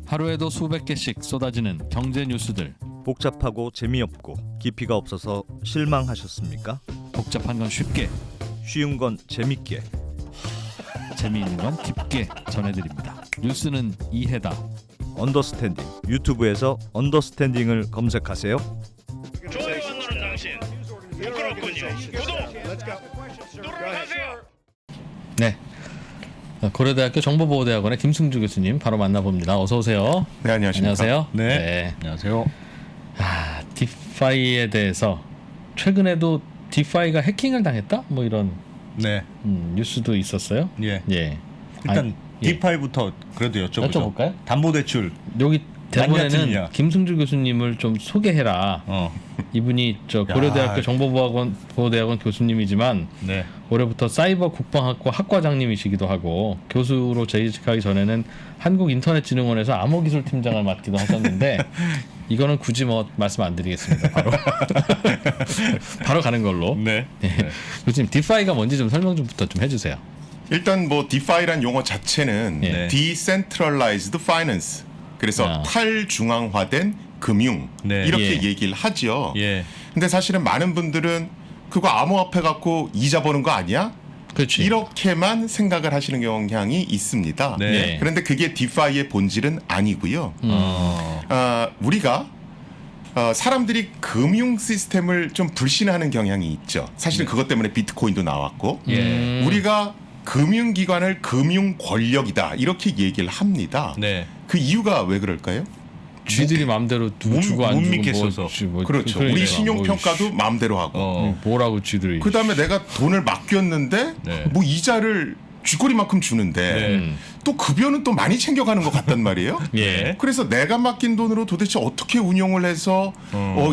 하루에도 수백 개씩 쏟아지는 경제 뉴스들. 복잡하고 재미없고 깊이가 없어서 실망하셨습니까? 복잡한 건 쉽게, 쉬운 건 재밌게. 재미있는 건 깊게 전해드립니다. 뉴스는 이해다. 언더스탠딩. 유튜브에서 언더스탠딩을 검색하세요. 좋아요가 누른 당신 부끄럽군요. 구독 누르세요. 네. 고려대학교 정보보호대학원의 김승주 교수님 바로 만나봅니다. 어서 오세요. 네, 안녕하십니까. 안녕하세요. 네. 안녕하세요. 디파이에 대해서 최근에도 디파이가 해킹을 당했다? 뭐 이런 네. 뉴스도 있었어요. 예. 예. 일단 예. D5부터 그래도 여쭤보죠. 여쭤볼까요? 담보대출. 여기 대본에는 맞냐, 김승주 교수님을 좀 소개해라. 이분이 저 고려대학교 야. 정보보호대학원 교수님이지만 네. 올해부터 사이버 국방학과 학과장님이시기도 하고 교수로 재직하기 전에는 한국인터넷진흥원에서 암호기술팀장을 맡기도 하셨는데 이거는 굳이 뭐 말씀 안 드리겠습니다. 바로 가는 걸로. 네. 네. 교수님 디파이가 뭔지 좀 설명 좀부터 좀 해주세요. 일단 뭐 DeFi란 용어 자체는 예. Decentralized Finance. 그래서 탈중앙화된 금융 네. 이렇게 예. 얘기를 하죠. 예. 근데 사실은 많은 분들은 그거 암호화폐 갖고 이자 버는 거 아니야? 그렇지. 이렇게만 생각을 하시는 경향이 있습니다. 네. 네. 그런데 그게 DeFi의 본질은 아니고요. 우리가 사람들이 금융 시스템을 좀 불신하는 경향이 있죠. 사실은 그것 때문에 비트코인도 나왔고 예. 우리가 금융기관을 금융 권력이다 이렇게 얘기를 합니다. 네. 그 이유가 왜 그럴까요? 쥐들이 마음대로 누구 주고 안 못 주고 믿겠어서. 그렇죠. 그러니까 우리 신용평가도 마음대로 하고 뭐라고 쥐들이. 그 다음에 내가 돈을 맡겼는데 네. 뭐 이자를 쥐꼬리만큼 주는데 네. 또 급여는 또 많이 챙겨가는 것 같단 말이에요. 예. 그래서 내가 맡긴 돈으로 도대체 어떻게 운용을 해서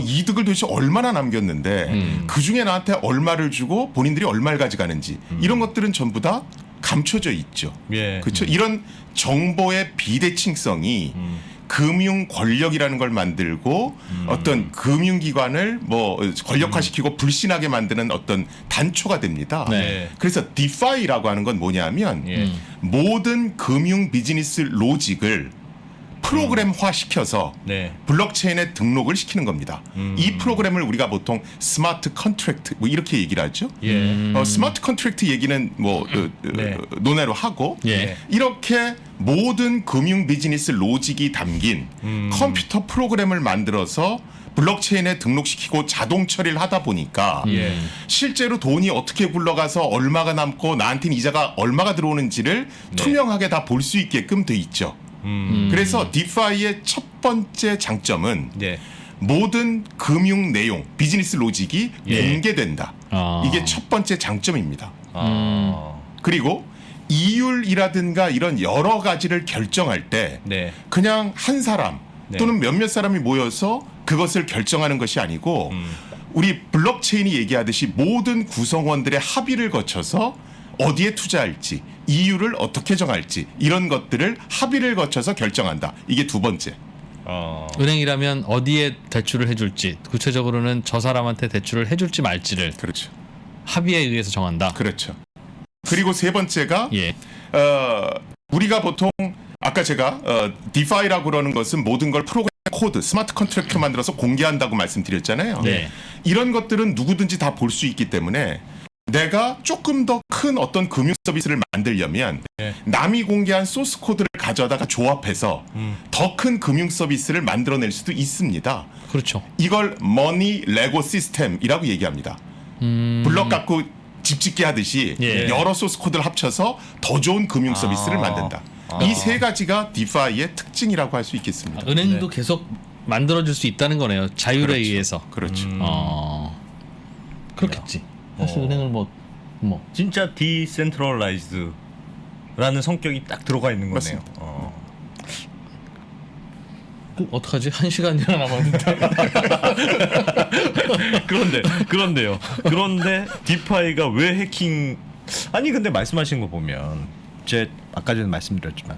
이득을 도대체 얼마나 남겼는데 그 중에 나한테 얼마를 주고 본인들이 얼마를 가져가는지 이런 것들은 전부 다 감춰져 있죠. 예. 그렇죠. 이런 정보의 비대칭성이 금융 권력이라는 걸 만들고 어떤 금융기관을 뭐 권력화시키고 불신하게 만드는 어떤 단초가 됩니다. 네. 그래서 DeFi라고 하는 건 뭐냐면 예. 모든 금융 비즈니스 로직을 프로그램화 시켜서 네. 블록체인에 등록을 시키는 겁니다. 이 프로그램을 우리가 보통 스마트 컨트랙트 뭐 이렇게 얘기를 하죠. 예. 스마트 컨트랙트 얘기는 뭐 네. 논외로 하고 예. 이렇게 모든 금융 비즈니스 로직이 담긴 컴퓨터 프로그램을 만들어서 블록체인에 등록시키고 자동 처리를 하다 보니까 예. 실제로 돈이 어떻게 굴러가서 얼마가 남고 나한테는 이자가 얼마가 들어오는지를 투명하게 다 볼 수 있게끔 돼 있죠. 그래서 DeFi의 첫 번째 장점은 네. 모든 금융 내용, 비즈니스 로직이 예. 공개된다. 이게 첫 번째 장점입니다. 그리고 이율이라든가 이런 여러 가지를 결정할 때 네. 그냥 한 사람 네. 또는 몇몇 사람이 모여서 그것을 결정하는 것이 아니고 우리 블록체인이 얘기하듯이 모든 구성원들의 합의를 거쳐서 어디에 투자할지 이율을 어떻게 정할지 이런 것들을 합의를 거쳐서 결정한다. 이게 두 번째. 은행이라면 어디에 대출을 해줄지 구체적으로는 저 사람한테 대출을 해줄지 말지를 그렇죠. 합의에 의해서 정한다. 그렇죠. 그리고 세 번째가 예. 우리가 보통 아까 제가 DeFi라고 그러는 것은 모든 걸 프로그램 코드, 스마트 컨트랙트 만들어서 공개한다고 말씀드렸잖아요. 네. 이런 것들은 누구든지 다 볼 수 있기 때문에 내가 조금 더 큰 어떤 금융 서비스를 만들려면 네. 남이 공개한 소스 코드를 가져다가 조합해서 더 큰 금융 서비스를 만들어낼 수도 있습니다. 그렇죠. 이걸 머니 레고 시스템이라고 얘기합니다. 블럭 갖고 집 짓게 하듯이 예. 여러 소스 코드를 합쳐서 더 좋은 금융 서비스를 만든다. 이 세 가지가 DeFi의 특징이라고 할 수 있겠습니다. 은행도 계속 만들어줄 수 있다는 거네요. 자율에 그렇죠. 의해서. 그렇죠. 그렇겠지. 사실 은행을 뭐 진짜 디센트럴라이즈드라는 성격이 딱 들어가 있는 거네요. 맞습니다. 어떡하지? 1시간이나 남았는데. 그런데요. 그런데 디파이가 왜 해킹? 아니 근데 말씀하신 거 보면 제 아까 전에 말씀드렸지만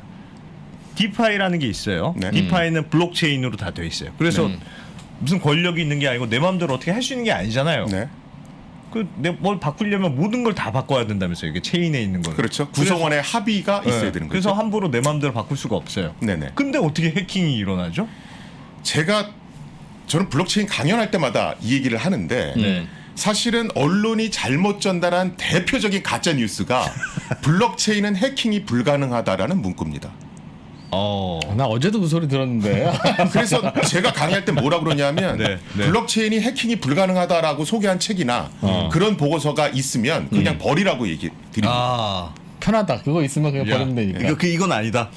디파이라는 게 있어요. 네. 디파이는 블록체인으로 다 돼 있어요. 그래서 무슨 권력이 있는 게 아니고 내 마음대로 어떻게 할 수 있는 게 아니잖아요. 네. 뭘 바꾸려면 모든 걸 다 바꿔야 된다면서요. 이게 체인에 있는 걸. 그렇죠. 구성원의 합의가 있어야 네. 되는 거죠. 그래서 함부로 내 마음대로 바꿀 수가 없어요. 네네. 근데 어떻게 해킹이 일어나죠? 저는 블록체인 강연할 때마다 이 얘기를 하는데 네. 사실은 언론이 잘못 전달한 대표적인 가짜 뉴스가 블록체인은 해킹이 불가능하다라는 문구입니다. 나 어제도 그 소리 들었는데. 그래서 제가 강의할 때 뭐라 그러냐면 네, 네. 블록체인이 해킹이 불가능하다라고 소개한 책이나 그런 보고서가 있으면 그냥 버리라고 얘기 드립니다. 아, 편하다. 그거 있으면 그냥 야, 버리면 되니까. 이건 아니다.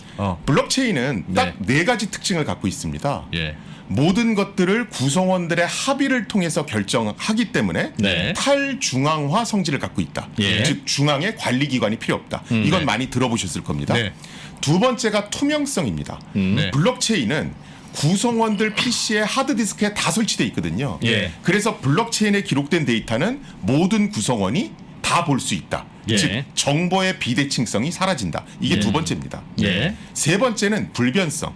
블록체인은 네. 딱 네 가지 특징을 갖고 있습니다. 예. 모든 것들을 구성원들의 합의를 통해서 결정하기 때문에 네. 탈중앙화 성질을 갖고 있다. 예. 즉 중앙의 관리기관이 필요 없다. 이건 많이 들어보셨을 겁니다. 네. 두 번째가 투명성입니다. 네. 블록체인은 구성원들 PC의 하드디스크에 다 설치되어 있거든요. 예. 그래서 블록체인에 기록된 데이터는 모든 구성원이 다 볼 수 있다. 예. 즉 정보의 비대칭성이 사라진다. 이게 두 번째입니다. 예. 세 번째는 불변성.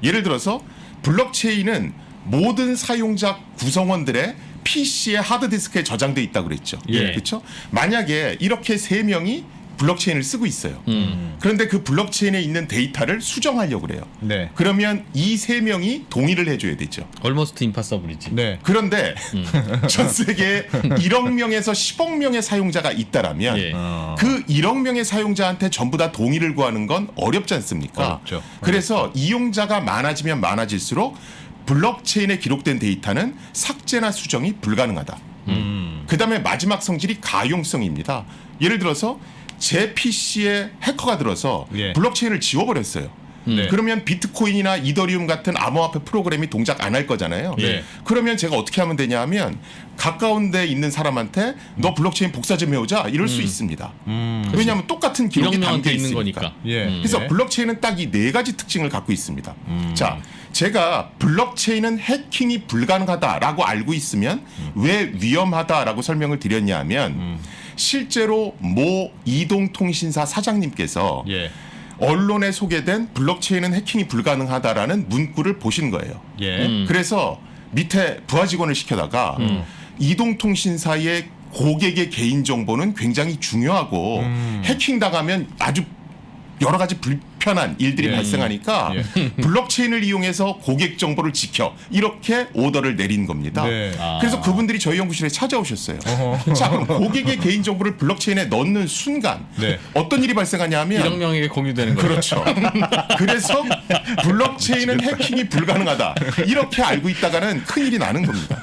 예를 들어서 블록체인은 모든 사용자 구성원들의 PC의 하드디스크에 저장돼 있다고 그랬죠. 예. 그렇죠? 만약에 이렇게 세 명이 블록체인을 쓰고 있어요. 그런데 그 블록체인에 있는 데이터를 수정하려고 그래요. 네. 그러면 이 세 명이 동의를 해줘야 되죠. 얼머스트 임파서블이지. 네. 그런데 전 세계에 1억 명에서 10억 명의 사용자가 있다라면 예. 그 1억 명의 사용자한테 전부 다 동의를 구하는 건 어렵지 않습니까? 어렵죠. 그래서 이용자가 많아지면 많아질수록 블록체인에 기록된 데이터는 삭제나 수정이 불가능하다. 그다음에 마지막 성질이 가용성입니다. 예를 들어서 제 PC에 해커가 들어서 예. 블록체인을 지워버렸어요. 네. 그러면 비트코인이나 이더리움 같은 암호화폐 프로그램이 동작 안 할 거잖아요. 예. 그러면 제가 어떻게 하면 되냐 하면 가까운 데 있는 사람한테 너 블록체인 복사 좀 해오자 이럴 수 있습니다. 왜냐하면 똑같은 기록이 1억 담겨 명한테 있는 있으니까. 거니까. 예. 그래서 블록체인은 딱 이 네 가지 특징을 갖고 있습니다. 자, 제가 블록체인은 해킹이 불가능하다라고 알고 있으면 왜 위험하다라고 설명을 드렸냐 하면 실제로 모 이동통신사 사장님께서 예. 언론에 소개된 블록체인은 해킹이 불가능하다라는 문구를 보신 거예요. 예. 그래서 밑에 부하 직원을 시켜다가 이동통신사의 고객의 개인정보는 굉장히 중요하고 해킹당하면 아주 여러 가지 불편한 일들이 예. 발생하니까 블록체인을 이용해서 고객 정보를 지켜 이렇게 오더를 내린 겁니다. 네. 그래서 그분들이 저희 연구실에 찾아오셨어요. 자, 그럼 고객의 개인 정보를 블록체인에 넣는 순간 네. 어떤 일이 발생하냐 하면 1억 명에게 공유되는 거죠. 그렇죠. 그래서 블록체인은 해킹이 불가능하다. 이렇게 알고 있다가는 큰일이 나는 겁니다.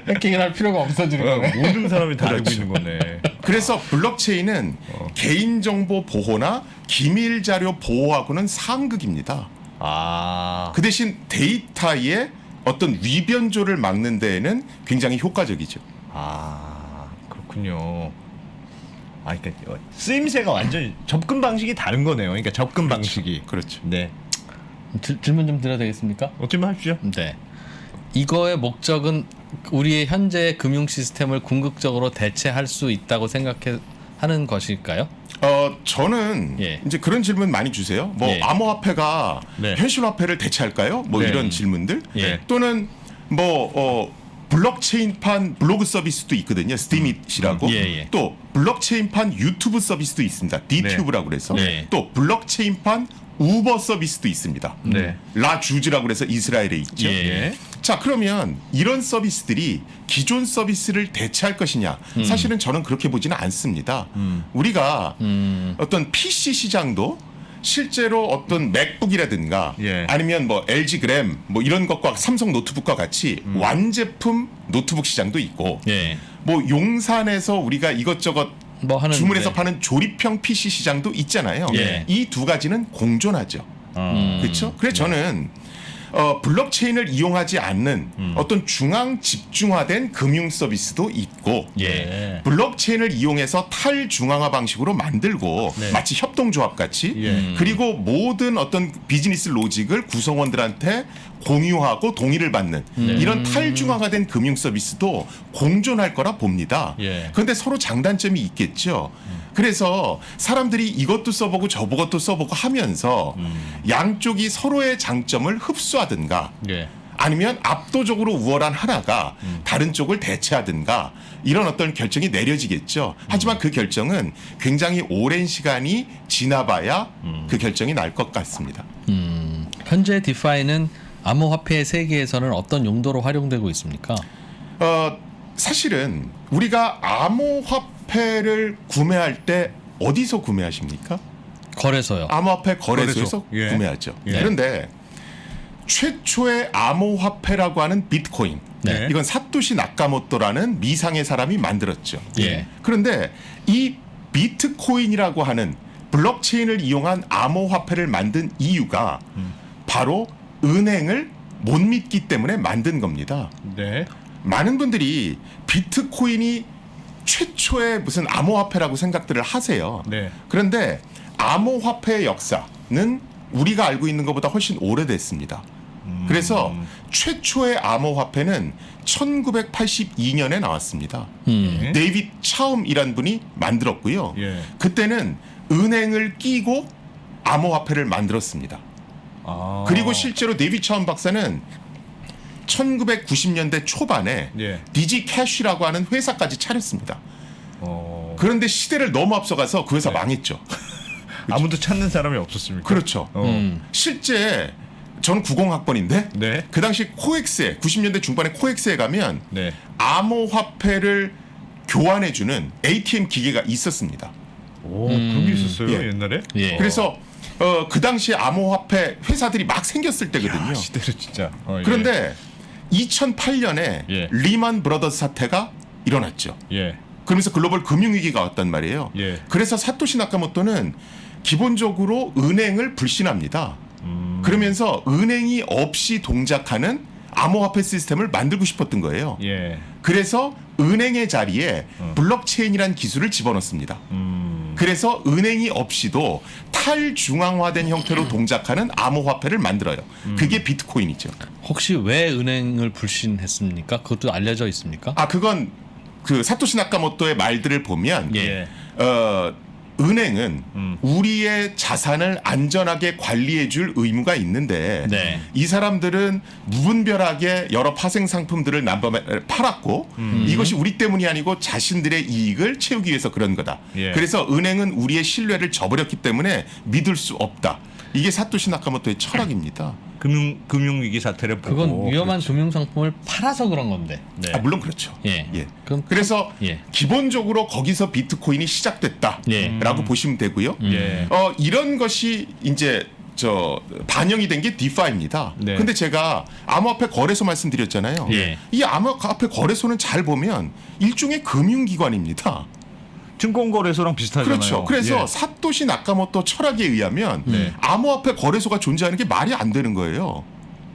해킹을 할 필요가 없어지는 거네. 모든 사람이 다 알고 있는 거네. 그래서 블록체인은 개인정보 보호나 기밀 자료 보호하고는 상극입니다. 아. 그 대신 데이터의 어떤 위변조를 막는 데에는 굉장히 효과적이죠. 아, 그렇군요. 아, 그러니까 쓰임새가 완전히 접근 방식이 다른 거네요. 그러니까 접근 방식이. 그렇죠. 네. 질문 좀 드려도 되겠습니까? 어쩌면 하십시오. 네. 이거의 목적은 우리의 현재 금융 시스템을 궁극적으로 대체할 수 있다고 생각하는 것일까요? 저는 예. 이제 그런 질문 많이 주세요. 뭐 예. 암호화폐가 네. 현실화폐를 대체할까요? 뭐 네. 이런 질문들. 예. 또는 뭐 블록체인판 블로그 서비스도 있거든요. 스티밋이라고. 예, 예. 또 블록체인판 유튜브 서비스도 있습니다. 디튜브라고 그래서. 네. 또 블록체인판 우버 서비스도 있습니다. 네. 라주즈라고 그래서 이스라엘에 있죠. 예. 자, 그러면 이런 서비스들이 기존 서비스를 대체할 것이냐? 사실은 저는 그렇게 보지는 않습니다. 우리가 어떤 PC 시장도 실제로 어떤 맥북이라든가 예. 아니면 뭐 LG 그램 뭐 이런 것과 삼성 노트북과 같이 완제품 노트북 시장도 있고 예. 뭐 용산에서 우리가 이것저것 뭐 하는 주문해서 네. 파는 조립형 PC 시장도 있잖아요. 예. 이 두 가지는 공존하죠. 그렇죠? 그래서 저는 블록체인을 이용하지 않는 어떤 중앙 집중화된 금융 서비스도 있고 예. 블록체인을 이용해서 탈중앙화 방식으로 만들고 네. 마치 협동조합 같이 예. 그리고 모든 어떤 비즈니스 로직을 구성원들한테 공유하고 동의를 받는 이런 탈중앙화된 금융 서비스도 공존할 거라 봅니다. 예. 그런데 서로 장단점이 있겠죠. 그래서 사람들이 이것도 써보고 저것도 써보고 하면서 양쪽이 서로의 장점을 흡수하든가 예. 아니면 압도적으로 우월한 하나가 다른 쪽을 대체하든가 이런 어떤 결정이 내려지겠죠. 하지만 그 결정은 굉장히 오랜 시간이 지나봐야 그 결정이 날 것 같습니다. 현재 디파이는 암호화폐 세계에서는 어떤 용도로 활용되고 있습니까? 사실은 우리가 암호화폐를 구매할 때 어디서 구매하십니까? 거래소요. 암호화폐 거래소에서 거래소. 예. 구매하죠. 예. 그런데 최초의 암호화폐라고 하는 비트코인, 네. 이건 사토시 나카모토라는 미상의 사람이 만들었죠. 예. 그런데 이 비트코인이라고 하는 블록체인을 이용한 암호화폐를 만든 이유가 바로 은행을 못 믿기 때문에 만든 겁니다. 네. 많은 분들이 비트코인이 최초의 무슨 암호화폐라고 생각들을 하세요. 네. 그런데 암호화폐의 역사는 우리가 알고 있는 것보다 훨씬 오래됐습니다. 그래서 최초의 암호화폐는 1982년에 나왔습니다. 데이빗 차움이란 분이 만들었고요. 예. 그때는 은행을 끼고 암호화폐를 만들었습니다. 아. 그리고 실제로 데이빗 차움 박사는 1990년대 초반에 예. 디지캐시라고 하는 회사까지 차렸습니다. 그런데 시대를 너무 앞서가서 그 회사 네. 망했죠. 아무도 찾는 사람이 없었습니까? 그렇죠. 실제 저는 90학번인데 네. 그 당시 코엑스에 90년대 중반에 코엑스에 가면 네. 암호화폐를 교환해주는 ATM 기계가 있었습니다. 오, 그런 게 있었어요 예. 옛날에? 예. 그래서 그 당시 암호화폐 회사들이 막 생겼을 때거든요. 야, 시대를 진짜. 그런데 2008년에 예. 리만 브라더스 사태가 일어났죠. 예. 그러면서 글로벌 금융위기가 왔단 말이에요. 예. 그래서 사토시 나카모토는 기본적으로 은행을 불신합니다. 그러면서 은행이 없이 동작하는 암호화폐 시스템을 만들고 싶었던 거예요. 예. 그래서 은행의 자리에 블록체인이라는 기술을 집어넣습니다. 그래서 은행이 없이도 탈중앙화된 형태로 동작하는 암호화폐를 만들어요. 그게 비트코인이죠. 혹시 왜 은행을 불신했습니까? 그것도 알려져 있습니까? 그건 그 사토시 나카모토의 말들을 보면 예. 은행은 우리의 자산을 안전하게 관리해 줄 의무가 있는데 네. 이 사람들은 무분별하게 여러 파생 상품들을 팔았고 이것이 우리 때문이 아니고 자신들의 이익을 채우기 위해서 그런 거다. 예. 그래서 은행은 우리의 신뢰를 저버렸기 때문에 믿을 수 없다. 이게 사토시 나카모토의 철학입니다. 금융위기 사태를 보고 그건 위험한 금융 상품을 팔아서 그런 건데. 네. 물론 그렇죠. 예. 그럼 그래서 예. 기본적으로 거기서 비트코인이 시작됐다라고 예. 보시면 되고요. 예. 이런 것이 이제 반영이 된 게 디파이입니다. 네. 근데 제가 암호화폐 거래소 말씀드렸잖아요. 예. 이 암호화폐 거래소는 잘 보면 일종의 금융기관입니다. 증권거래소랑 비슷하잖아요. 그렇죠. 그래서 예. 사토시 나카모토 철학에 의하면 네. 암호화폐 거래소가 존재하는 게 말이 안 되는 거예요.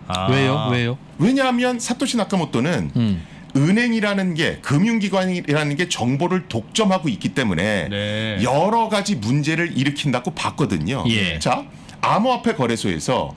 아. 왜요? 왜냐하면 사토시 나카모토는 은행이라는 게 금융기관이라는 게 정보를 독점하고 있기 때문에 네. 여러 가지 문제를 일으킨다고 봤거든요. 예. 자, 암호화폐 거래소에서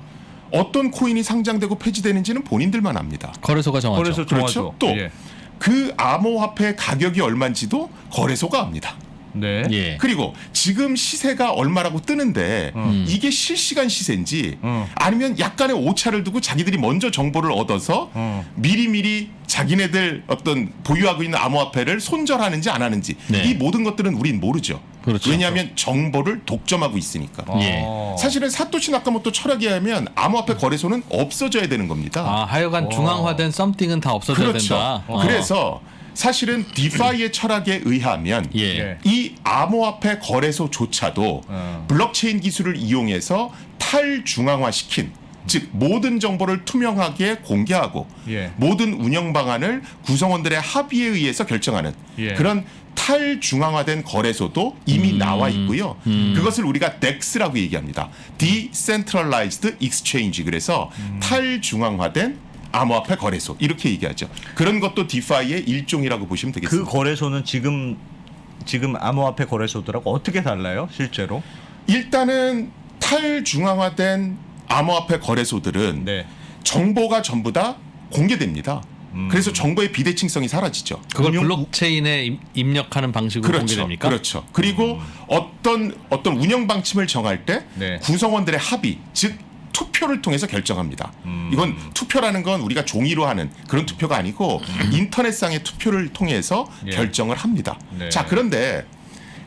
어떤 코인이 상장되고 폐지되는지는 본인들만 압니다. 거래소가 정하죠. 거래소 그렇죠. 정하죠. 또 예. 그 암호화폐 가격이 얼마인지도 거래소가 압니다. 네. 예. 그리고 지금 시세가 얼마라고 뜨는데 이게 실시간 시세인지 아니면 약간의 오차를 두고 자기들이 먼저 정보를 얻어서 미리미리 자기네들 어떤 보유하고 있는 암호화폐를 손절하는지 안 하는지 네. 이 모든 것들은 우린 모르죠. 그렇죠. 왜냐하면 정보를 독점하고 있으니까. 예. 사실은 사토시 나카모토 철학에 의하면 암호화폐 거래소는 없어져야 되는 겁니다. 하여간 중앙화된 썸띵은 다 없어져야 그렇죠. 된다. 그래서 사실은 디파이의 철학에 의하면 예. 이 암호화폐 거래소조차도 블록체인 기술을 이용해서 탈중앙화시킨 즉 모든 정보를 투명하게 공개하고 예. 모든 운영 방안을 구성원들의 합의에 의해서 결정하는 예. 그런 탈중앙화된 거래소도 이미 나와 있고요. 그것을 우리가 DEX라고 얘기합니다. Decentralized Exchange. 그래서 탈중앙화된 암호화폐 거래소 이렇게 얘기하죠. 그런 것도 디파이의 일종이라고 보시면 그 되겠습니다. 거래소는 지금 암호화폐 거래소들하고 어떻게 달라요? 실제로? 일단은 탈중앙화된 암호화폐 거래소들은 네. 정보가 전부 다 공개됩니다. 그래서 정보의 비대칭성이 사라지죠. 그걸 블록체인에 입력하는 방식으로 공개됩니까? 그렇죠. 그리고 어떤 운영 방침을 정할 때 네. 구성원들의 합의, 즉 투표를 통해서 결정합니다. 이건 투표라는 건 우리가 종이로 하는 그런 투표가 아니고 인터넷상의 투표를 통해서 예. 결정을 합니다. 네. 자, 그런데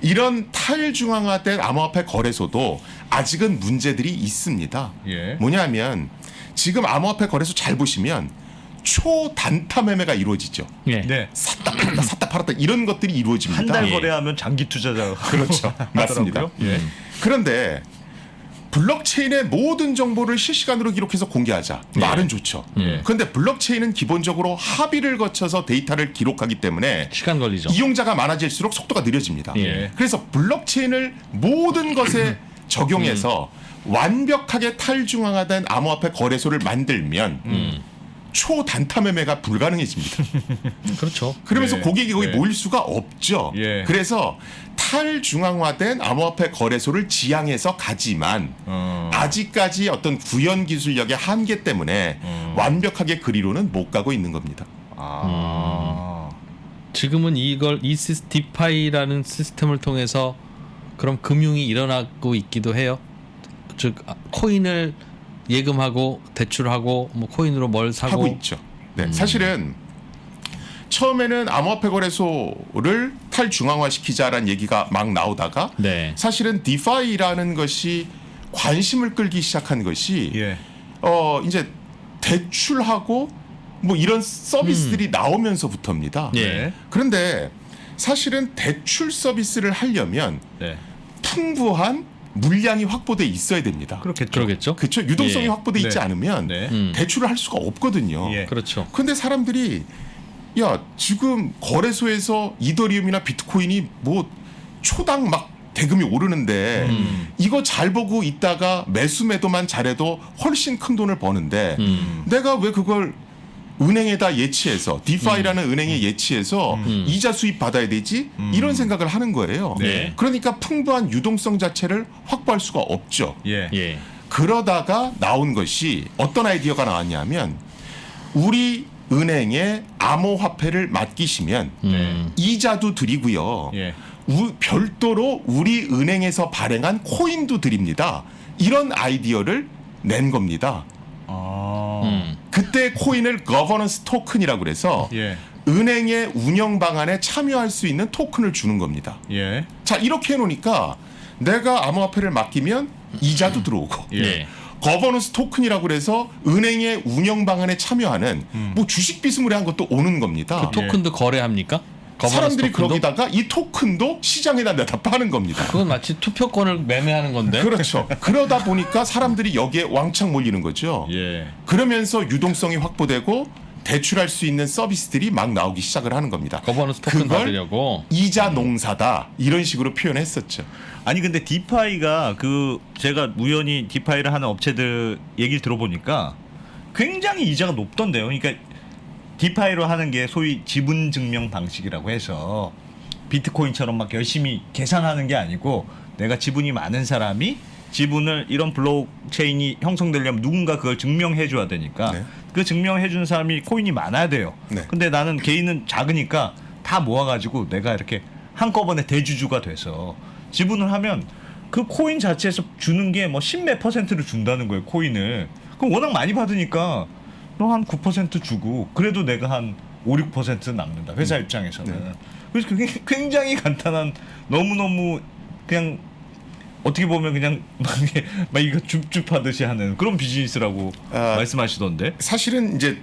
이런 탈중앙화된 암호화폐 거래소도 아직은 문제들이 있습니다. 예. 뭐냐면 지금 암호화폐 거래소 잘 보시면 초단타 매매가 이루어지죠. 예. 네. 샀다 팔았다 이런 것들이 이루어집니다. 한 달 예. 거래하면 장기 투자자 그렇죠. 맞습니다. 하더라고요. 예. 그런데 블록체인의 모든 정보를 실시간으로 기록해서 공개하자. 말은 좋죠. 예. 그런데 블록체인은 기본적으로 합의를 거쳐서 데이터를 기록하기 때문에 시간 걸리죠. 이용자가 많아질수록 속도가 느려집니다. 예. 그래서 블록체인을 모든 것에 적용해서 완벽하게 탈중앙화된 암호화폐 거래소를 만들면 초단타 매매가 불가능해집니다. 그렇죠. 그러면서 네. 고객이 거기 네. 모일 수가 없죠. 예. 그래서 탈중앙화된 암호화폐 거래소를 지향해서 가지만 아직까지 어떤 구현 기술력의 한계 때문에 완벽하게 그리로는 못 가고 있는 겁니다. 지금은 이걸 디파이라는 시스템을 통해서 그럼 금융이 일어나고 있기도 해요. 즉 코인을 예금하고 대출하고 뭐 코인으로 뭘 사고 하고 있죠. 네, 사실은 처음에는 암호화폐 거래소를 탈중앙화시키자라는 얘기가 막 나오다가 네. 사실은 디파이라는 것이 관심을 끌기 시작한 것이 예. 이제 대출하고 뭐 이런 서비스들이 나오면서부터입니다. 예. 그런데 사실은 대출 서비스를 하려면 네. 풍부한 물량이 확보돼 있어야 됩니다. 그러겠죠. 그렇죠. 유동성이 예. 확보돼 있지 네. 않으면 네. 대출을 할 수가 없거든요. 예. 그렇죠. 근데 사람들이 야 지금 거래소에서 이더리움이나 비트코인이 뭐 초당 막 대금이 오르는데 이거 잘 보고 있다가 매수 매도만 잘해도 훨씬 큰 돈을 버는데 내가 왜 그걸 은행에다 예치해서 디파이라는 은행에 예치해서 이자 수입 받아야 되지 이런 생각을 하는 거예요. 네. 그러니까 풍부한 유동성 자체를 확보할 수가 없죠. 예. 예. 그러다가 나온 것이 어떤 아이디어가 나왔냐면 우리 은행에 암호화폐를 맡기시면 이자도 드리고요. 예. 별도로 우리 은행에서 발행한 코인도 드립니다. 이런 아이디어를 낸 겁니다. 그때 코인을 거버넌스 토큰이라고 그래서 예. 은행의 운영 방안에 참여할 수 있는 토큰을 주는 겁니다. 예. 자, 이렇게 해놓으니까 내가 암호화폐를 맡기면 이자도 들어오고 예. 거버넌스 토큰이라고 그래서 은행의 운영 방안에 참여하는 뭐 주식 비스무리한 것도 오는 겁니다. 그 토큰도 거래합니까? 거버넌스 사람들이 토큰도? 거기다가 이 토큰도 시장에다 내다 파는 겁니다. 그건 마치 투표권을 매매하는 건데. 그렇죠. 그러다 보니까 사람들이 여기에 왕창 몰리는 거죠. 예. 그러면서 유동성이 확보되고 대출할 수 있는 서비스들이 막 나오기 시작을 하는 겁니다. 거버넌스 토큰 그걸 받으려고. 이자 농사다 이런 식으로 표현했었죠. 아니 근데 디파이가 그 제가 우연히 디파이를 하는 업체들 얘기를 들어보니까 굉장히 이자가 높던데요. 그러니까 디파이로 하는 게 소위 지분 증명 방식이라고 해서 비트코인처럼 막 열심히 계산하는 게 아니고 내가 지분이 많은 사람이 지분을 이런 블록체인이 형성되려면 누군가 그걸 증명해 줘야 되니까 네. 그 증명해 주는 사람이 코인이 많아야 돼요. 네. 근데 나는 개인은 작으니까 다 모아가지고 내가 이렇게 한꺼번에 대주주가 돼서 지분을 하면 그 코인 자체에서 주는 게 뭐 10몇 %를 준다는 거예요, 코인을. 그럼 워낙 많이 받으니까 너 한 9% 주고 그래도 내가 한 5, 6% 남는다. 회사 입장에서는. 네. 그래서 그게 굉장히 간단한 너무너무 그냥 어떻게 보면 그냥 막 이거 줍줍 하듯이 하는 그런 비즈니스라고 말씀하시던데. 사실은 이제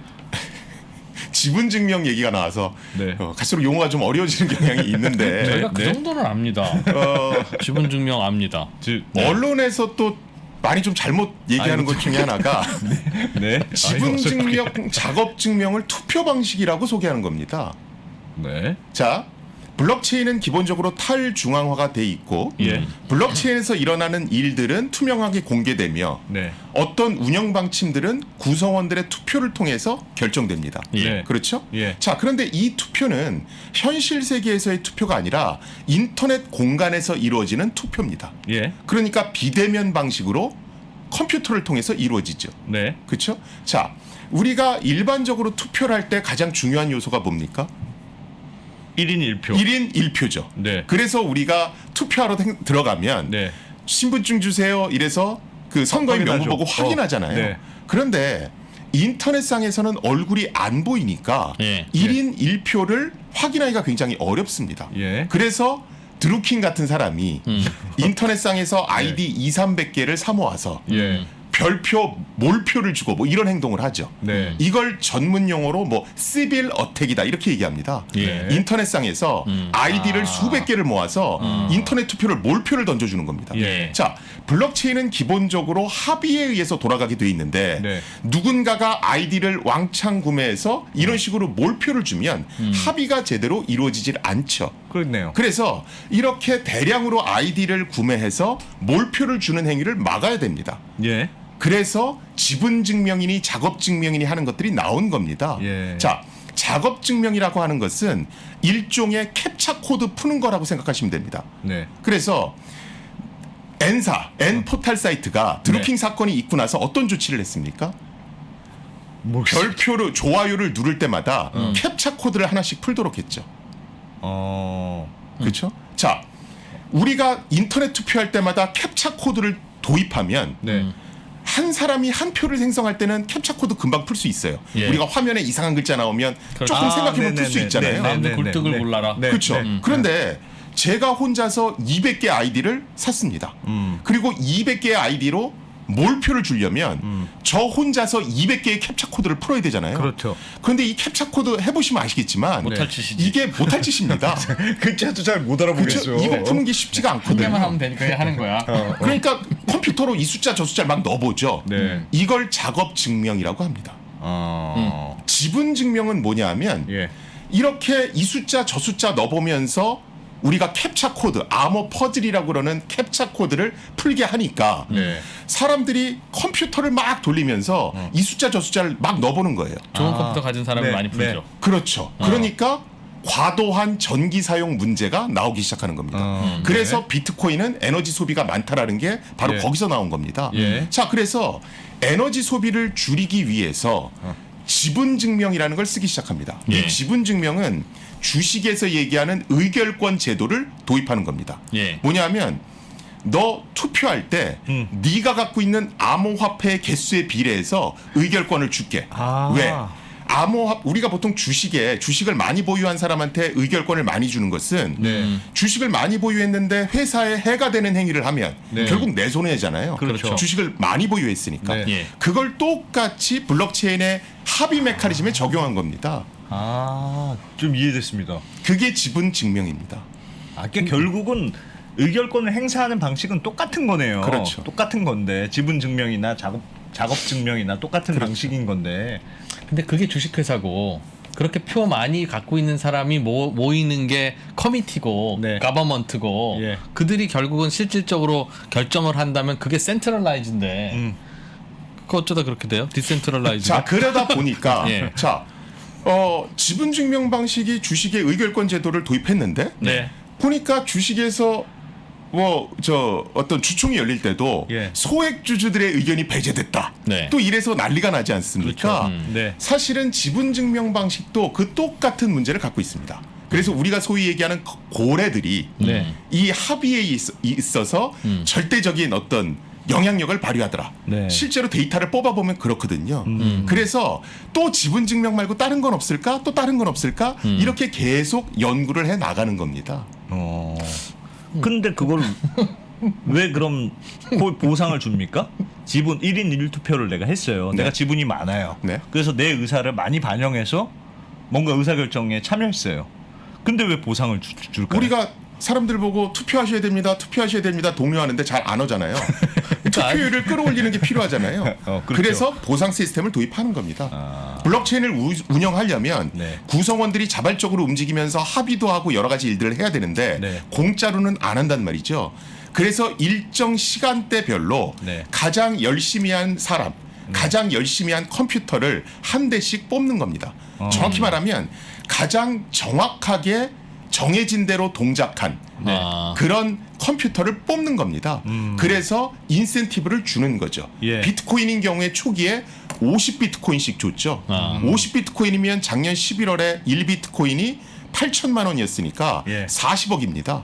지분 증명 얘기가 나와서 네. 갈수록 용어가 좀 어려워지는 경향이 있는데 저희가 그 네. 정도는 압니다. 지분 증명 압니다. 언론에서 또 많이 좀 잘못 얘기하는 것 중에 하나가 네. 지분 증명 작업 증명을 투표 방식이라고 소개하는 겁니다. 네. 자, 블록체인은 기본적으로 탈중앙화가 돼 있고 예. 블록체인에서 일어나는 일들은 투명하게 공개되며 네. 어떤 운영 방침들은 구성원들의 투표를 통해서 결정됩니다. 예. 그렇죠? 예. 자, 그런데 이 투표는 현실 세계에서의 투표가 아니라 인터넷 공간에서 이루어지는 투표입니다. 예. 그러니까 비대면 방식으로 컴퓨터를 통해서 이루어지죠. 네. 그렇죠? 자, 우리가 일반적으로 투표를 할 때 가장 중요한 요소가 뭡니까? 1인 1표. 1인 1표죠. 네. 그래서 우리가 투표하러 들어가면 네. 신분증 주세요. 이래서 그 선거인 확인하죠. 명부 보고 확인하잖아요. 네. 그런데 인터넷상에서는 얼굴이 안 보이니까 예. 1인 1표를 확인하기가 굉장히 어렵습니다. 예. 그래서 드루킹 같은 사람이 인터넷상에서 아이디 2, 300개를 사모아서 예. 별표, 몰표를 주고 뭐 이런 행동을 하죠. 네. 이걸 전문 용어로 뭐 시빌 어택이다 이렇게 얘기합니다. 예. 인터넷상에서 아이디를 수백 개를 모아서 인터넷 투표를 몰표를 던져주는 겁니다. 예. 자, 블록체인은 기본적으로 합의에 의해서 돌아가게 돼 있는데 네. 누군가가 아이디를 왕창 구매해서 이런 식으로 몰표를 주면 합의가 제대로 이루어지질 않죠. 그렇네요. 그래서 이렇게 대량으로 아이디를 구매해서 몰표를 주는 행위를 막아야 됩니다. 예. 그래서 지분증명인이 작업증명인이 하는 것들이 나온 겁니다. 예. 자, 작업증명이라고 하는 것은 일종의 캡차 코드 푸는 거라고 생각하시면 됩니다. 네. 그래서 N포탈 사이트가 드루킹 사건이 있고 나서 어떤 조치를 했습니까? 별표를 좋아요를 누를 때마다 캡차 코드를 하나씩 풀도록 했죠. 그렇죠? 자, 우리가 인터넷 투표할 때마다 캡차 코드를 도입하면 네. 한 사람이 한 표를 생성할 때는 캡차 코드 금방 풀 수 있어요. 예. 우리가 화면에 이상한 글자 나오면 그렇죠. 조금 생각해보면 풀 수 네네네. 있잖아요. 네, 다음도 네, 굴뚝을 네. 골라라. 네. 그렇죠. 네. 그런데 제가 혼자서 200개 아이디를 샀습니다. 그리고 200개의 아이디로 몰표를 주려면 저 혼자서 200개의 캡차 코드를 풀어야 되잖아요. 그렇죠. 그런데 이 캡차 코드 해보시면 아시겠지만 못할 짓이지. 이게 못할 짓입니다. 글자도 잘 못 그렇죠? 이거 푸는 게 쉽지가 한 개만 않거든요. 하면 되니까 그냥 하는 거야. 그러니까 컴퓨터로 이 숫자 저 숫자를 막 넣어보죠. 네. 이걸 작업 증명이라고 합니다. 지분 증명은 뭐냐하면 예. 이렇게 이 숫자 저 숫자 넣어보면서 우리가 캡차 코드, 암호 퍼즐이라고 그러는 캡차 코드를 풀게 하니까 네. 사람들이 컴퓨터를 막 돌리면서 이 숫자 저 숫자를 막 넣어보는 거예요. 좋은 컴퓨터 가진 사람이 네, 많이 풀죠. 그렇죠. 그러니까 과도한 전기 사용 문제가 나오기 시작하는 겁니다. 그래서 비트코인은 에너지 소비가 많다라는 게 바로 예. 거기서 나온 겁니다. 예. 자, 그래서 에너지 소비를 줄이기 위해서 지분 증명이라는 걸 쓰기 시작합니다. 예. 이 지분 증명은 주식에서 얘기하는 의결권 제도를 도입하는 겁니다. 예. 뭐냐면 너 투표할 때 네가 갖고 있는 암호화폐 개수에 비례해서 의결권을 줄게. 아. 왜? 우리가 보통 주식을 많이 보유한 사람한테 의결권을 많이 주는 것은 네. 주식을 많이 보유했는데 회사에 해가 되는 행위를 하면 네. 결국 내 손해잖아요. 그렇죠. 주식을 많이 보유했으니까. 네. 예. 그걸 똑같이 블록체인의 합의 메커니즘에 적용한 겁니다. 좀 이해됐습니다. 그게 지분 증명입니다. 그러니까 결국은 의결권을 행사하는 방식은 똑같은 거네요. 그렇죠. 똑같은 건데 지분 증명이나 작업 증명이나 똑같은 그렇죠. 방식인 건데. 근데 그게 주식회사고 그렇게 표 많이 갖고 있는 사람이 모이는 게 커미티고 네. 가버먼트고 예. 그들이 결국은 실질적으로 결정을 한다면 그게 센트럴라이즈인데 그거 어쩌다 그렇게 돼요? 디센트럴라이즈. 자, 그러다 보니까 예. 자, 지분 증명 방식이 주식의 의결권 제도를 도입했는데 네. 보니까 주식에서 어떤 주총이 열릴 때도 예. 소액 주주들의 의견이 배제됐다. 네. 또 이래서 난리가 나지 않습니까? 네. 사실은 지분 증명 방식도 그 똑같은 문제를 갖고 있습니다. 그래서 우리가 소위 얘기하는 고래들이 네. 이 합의에 있어서 절대적인 어떤 영향력을 발휘하더라. 네. 실제로 데이터를 뽑아보면 그렇거든요. 그래서 또 지분 증명 말고 다른 건 없을까? 또 다른 건 없을까? 이렇게 계속 연구를 해 나가는 겁니다. 근데 그걸 왜 그럼 보상을 줍니까? 지분 1인 1투표를 내가 했어요. 네. 내가 지분이 많아요. 네. 그래서 내 의사를 많이 반영해서 뭔가 의사결정에 참여했어요. 근데 왜 보상을 줄까요? 우리가 사람들 보고 투표하셔야 됩니다. 투표하셔야 됩니다. 독려하는데 잘 안 오잖아요. 투표율을 끌어올리는 게 필요하잖아요. 그렇죠. 그래서 보상 시스템을 도입하는 겁니다. 블록체인을 운영하려면 네. 구성원들이 자발적으로 움직이면서 합의도 하고 여러 가지 일들을 해야 되는데 네. 공짜로는 안 한단 말이죠. 그래서 일정 시간대별로 네. 가장 열심히 한 사람, 가장 열심히 한 컴퓨터를 한 대씩 뽑는 겁니다. 정확히 말하면 가장 정확하게 정해진 대로 동작한 그런 컴퓨터를 뽑는 겁니다. 그래서 인센티브를 주는 거죠. 예. 비트코인인 경우에 초기에 50비트코인씩 줬죠. 50비트코인이면 작년 11월에 1비트코인이 8천만 원이었으니까 예. 40억입니다.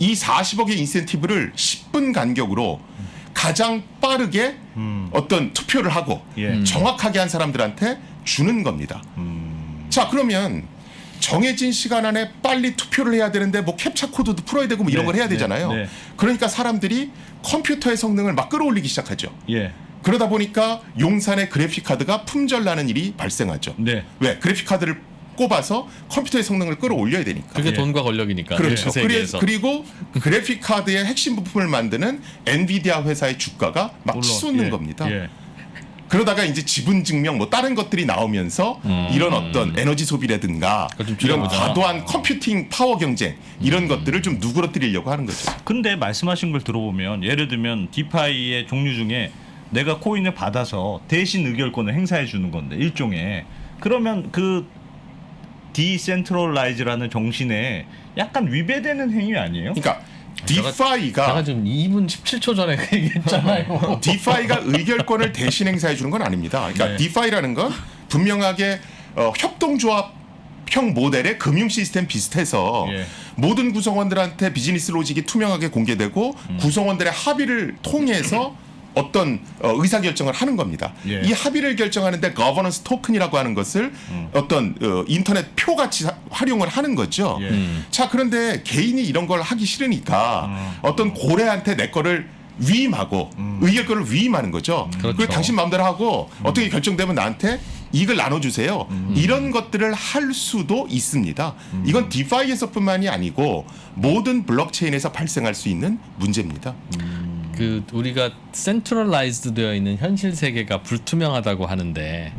이 40억의 인센티브를 10분 간격으로 가장 빠르게 어떤 투표를 하고 예. 정확하게 한 사람들한테 주는 겁니다. 자, 그러면 정해진 시간 안에 빨리 투표를 해야 되는데 뭐 캡처 코드도 풀어야 되고 뭐 이런 네, 걸 해야 네, 되잖아요. 네. 그러니까 사람들이 컴퓨터의 성능을 막 끌어올리기 시작하죠. 예. 그러다 보니까 용산의 그래픽 카드가 품절나는 일이 발생하죠. 네. 왜? 그래픽 카드를 꼽아서 컴퓨터의 성능을 끌어올려야 되니까. 그게 예. 돈과 권력이니까. 그렇죠. 그 세계에서. 그리고 그래픽 카드의 핵심 부품을 만드는 엔비디아 회사의 주가가 막 치솟는 예. 겁니다. 예. 그러다가 이제 지분 증명 뭐 다른 것들이 나오면서 이런 어떤 에너지 소비라든가 그거 좀 이런 줄여보자. 과도한 컴퓨팅 파워 경쟁 이런 것들을 좀 누그러뜨리려고 하는 거죠. 근데 말씀하신 걸 들어보면 예를 들면 디파이의 종류 중에 내가 코인을 받아서 대신 의결권을 행사해 주는 건데 일종의 그러면 그 디센트럴라이즈라는 정신에 약간 위배되는 행위 아니에요? 그러니까 제가 디파이가 지금 2분 17초 전에 그 얘기했잖아요. 디파이가 의결권을 대신 행사해 주는 건 아닙니다. 그러니까 네. 디파이라는 건 분명하게 협동조합형 모델의 금융 시스템 비슷해서 예. 모든 구성원들한테 비즈니스 로직이 투명하게 공개되고 구성원들의 합의를 통해서 어떤 의사결정을 하는 겁니다. 예. 이 합의를 결정하는데 거버넌스 토큰이라고 하는 것을 어떤 인터넷 표같이 활용을 하는 거죠. 예. 자, 그런데 개인이 이런 걸 하기 싫으니까 어떤 고래한테 내 거를 위임하고 의결권을 위임하는 거죠. 그렇죠. 그리고 당신 마음대로 하고 어떻게 결정되면 나한테 이익을 나눠주세요. 이런 것들을 할 수도 있습니다. 이건 디파이에서뿐만이 아니고 모든 블록체인에서 발생할 수 있는 문제입니다. 그 우리가 센트럴라이즈드 되어 있는 현실 세계가 불투명하다고 하는데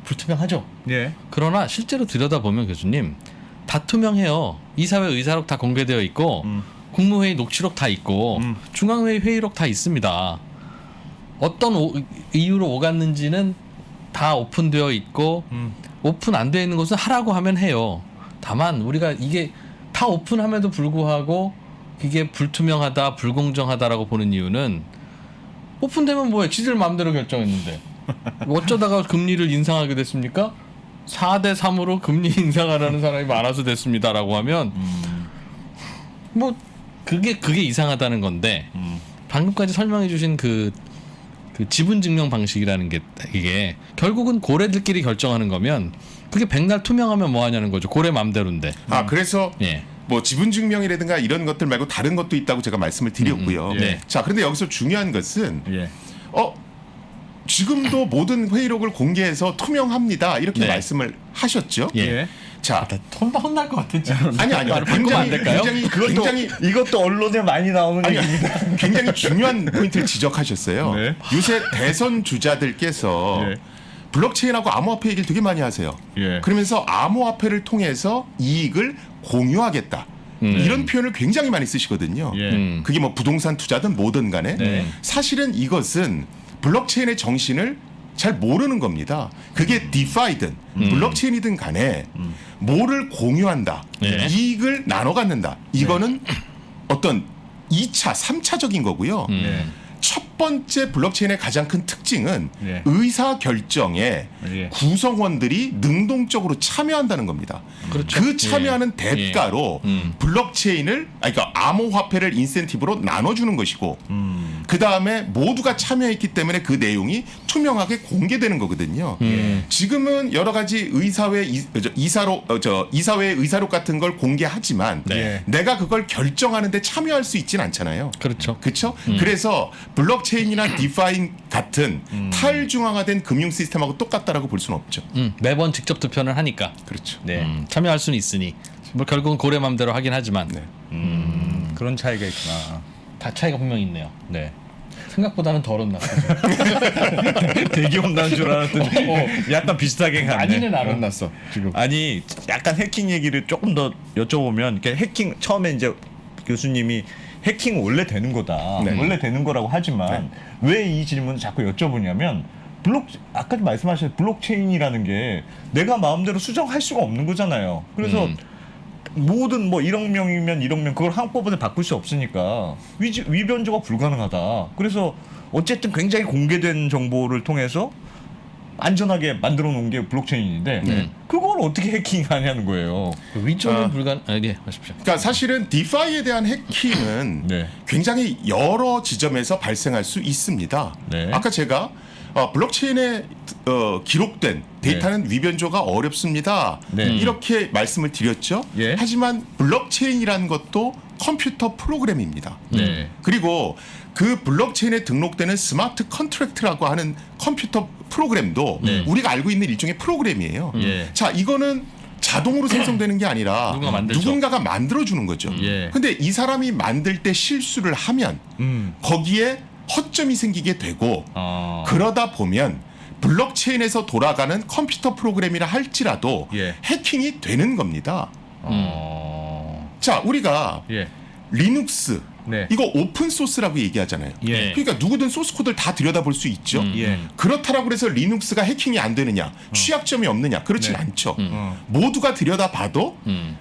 불투명하죠. 예. 그러나 실제로 들여다보면 교수님 다 투명해요. 이사회 의사록 다 공개되어 있고 국무회의 녹취록 다 있고 중앙회의 회의록 다 있습니다. 어떤 이유로 오갔는지는 다 오픈되어 있고 오픈 안 되어 있는 것은 하라고 하면 해요. 다만 우리가 이게 다 오픈함에도 불구하고 이게 불투명하다, 불공정하다라고 보는 이유는 오픈되면 뭐해? 지들 마음대로 결정했는데 어쩌다가 금리를 인상하게 됐습니까? 4대 3으로 금리 인상하라는 사람이 많아서 됐습니다라고 하면 뭐 그게 이상하다는 건데 방금까지 설명해 주신 그 지분 증명 방식이라는 게 이게 결국은 고래들끼리 결정하는 거면 그게 백날 투명하면 뭐 하냐는 거죠. 고래 맘대로인데. 그래서 예. 뭐 지분 증명이라든가 이런 것들 말고 다른 것도 있다고 제가 말씀을 드렸고요. 예. 자, 그런데 여기서 중요한 것은 예. 지금도 모든 회의록을 공개해서 투명합니다. 이렇게 네. 말씀을 하셨죠. 예. 자, 혼날 것 같은지. 아니 바로 바꾸면 안 될까요? 굉장히 이것도 언론에 많이 나오는 아니, 얘기입니다. 굉장히 중요한 포인트를 지적하셨어요. 네. 요새 대선 주자들께서 예. 블록체인하고 암호화폐 얘기를 되게 많이 하세요. 예. 그러면서 암호화폐를 통해서 이익을 공유하겠다. 이런 표현을 굉장히 많이 쓰시거든요. 예. 그게 뭐 부동산 투자든 뭐든 간에 네. 사실은 이것은 블록체인의 정신을 잘 모르는 겁니다. 그게 디파이든 블록체인이든 간에 뭐를 공유한다. 네. 이익을 나눠 갖는다. 이거는 어떤 2차, 3차적인 거고요. 예. 첫 번째 블록체인의 가장 큰 특징은 예. 의사 결정에 예. 구성원들이 능동적으로 참여한다는 겁니다. 그렇죠. 그 참여하는 예. 대가로 블록체인을 그러니까 암호화폐를 인센티브로 나눠주는 것이고 그 다음에 모두가 참여했기 때문에 그 내용이 투명하게 공개되는 거거든요. 지금은 여러 가지 의사회 이사회 의사록 같은 걸 공개하지만 네. 내가 그걸 결정하는데 참여할 수 있지는 않잖아요. 그렇죠. 그렇죠? 그래서 블록체인이나 디파이 같은 탈중앙화된 금융 시스템하고 똑같다라고 볼 수는 없죠. 매번 직접 투표는 하니까. 그렇죠. 네. 참여할 수는 있으니. 뭐 결국은 고래 맘대로 하긴 하지만 네. 그런 차이가 있구나. 다 차이가 분명히 있네요. 네. 생각보다는 덜었나. 되게 혼난 줄 알았더니 약간 비슷하게 갔네. 아니는 안 혼났어 지금. 아니 약간 해킹 얘기를 조금 더 여쭤보면 그러니까 해킹 처음에 이제 교수님이 해킹 원래 되는 거다. 네. 원래 되는 거라고 하지만 왜 이 질문을 자꾸 여쭤보냐면 아까 말씀하신 블록체인이라는 게 내가 마음대로 수정할 수가 없는 거잖아요. 그래서 모든 뭐 1억 명이면 1억 명 그걸 한꺼번에 바꿀 수 없으니까 위변조가 불가능하다. 그래서 어쨌든 굉장히 공개된 정보를 통해서 안전하게 만들어 놓은 게 블록체인인데 그걸 어떻게 해킹하냐는 거예요. 위쪽은 예, 하십시오. 그러니까 사실은 디파이에 대한 해킹은 네. 굉장히 여러 지점에서 발생할 수 있습니다. 네. 아까 제가 블록체인에 기록된 데이터는 위변조가 어렵습니다. 네. 이렇게 말씀을 드렸죠. 예. 하지만 블록체인이라는 것도 컴퓨터 프로그램입니다. 네. 그리고 그 블록체인에 등록되는 스마트 컨트랙트라고 하는 컴퓨터 프로그램도 네. 우리가 알고 있는 일종의 프로그램이에요. 예. 자, 이거는 자동으로 생성되는 게 아니라 누군가 만들죠. 누군가가 만들어주는 거죠. 예. 근데 이 사람이 만들 때 실수를 하면 거기에 허점이 생기게 되고 그러다 보면 블록체인에서 돌아가는 컴퓨터 프로그램이라 할지라도 예. 해킹이 되는 겁니다. 자, 우리가 예. 리눅스 네. 이거 오픈 소스라고 얘기하잖아요. 예. 그러니까 누구든 소스 코드를 다 들여다볼 수 있죠. 예. 그렇다라고 해서 리눅스가 해킹이 안 되느냐, 취약점이 없느냐, 그렇진 네. 않죠. 모두가 들여다봐도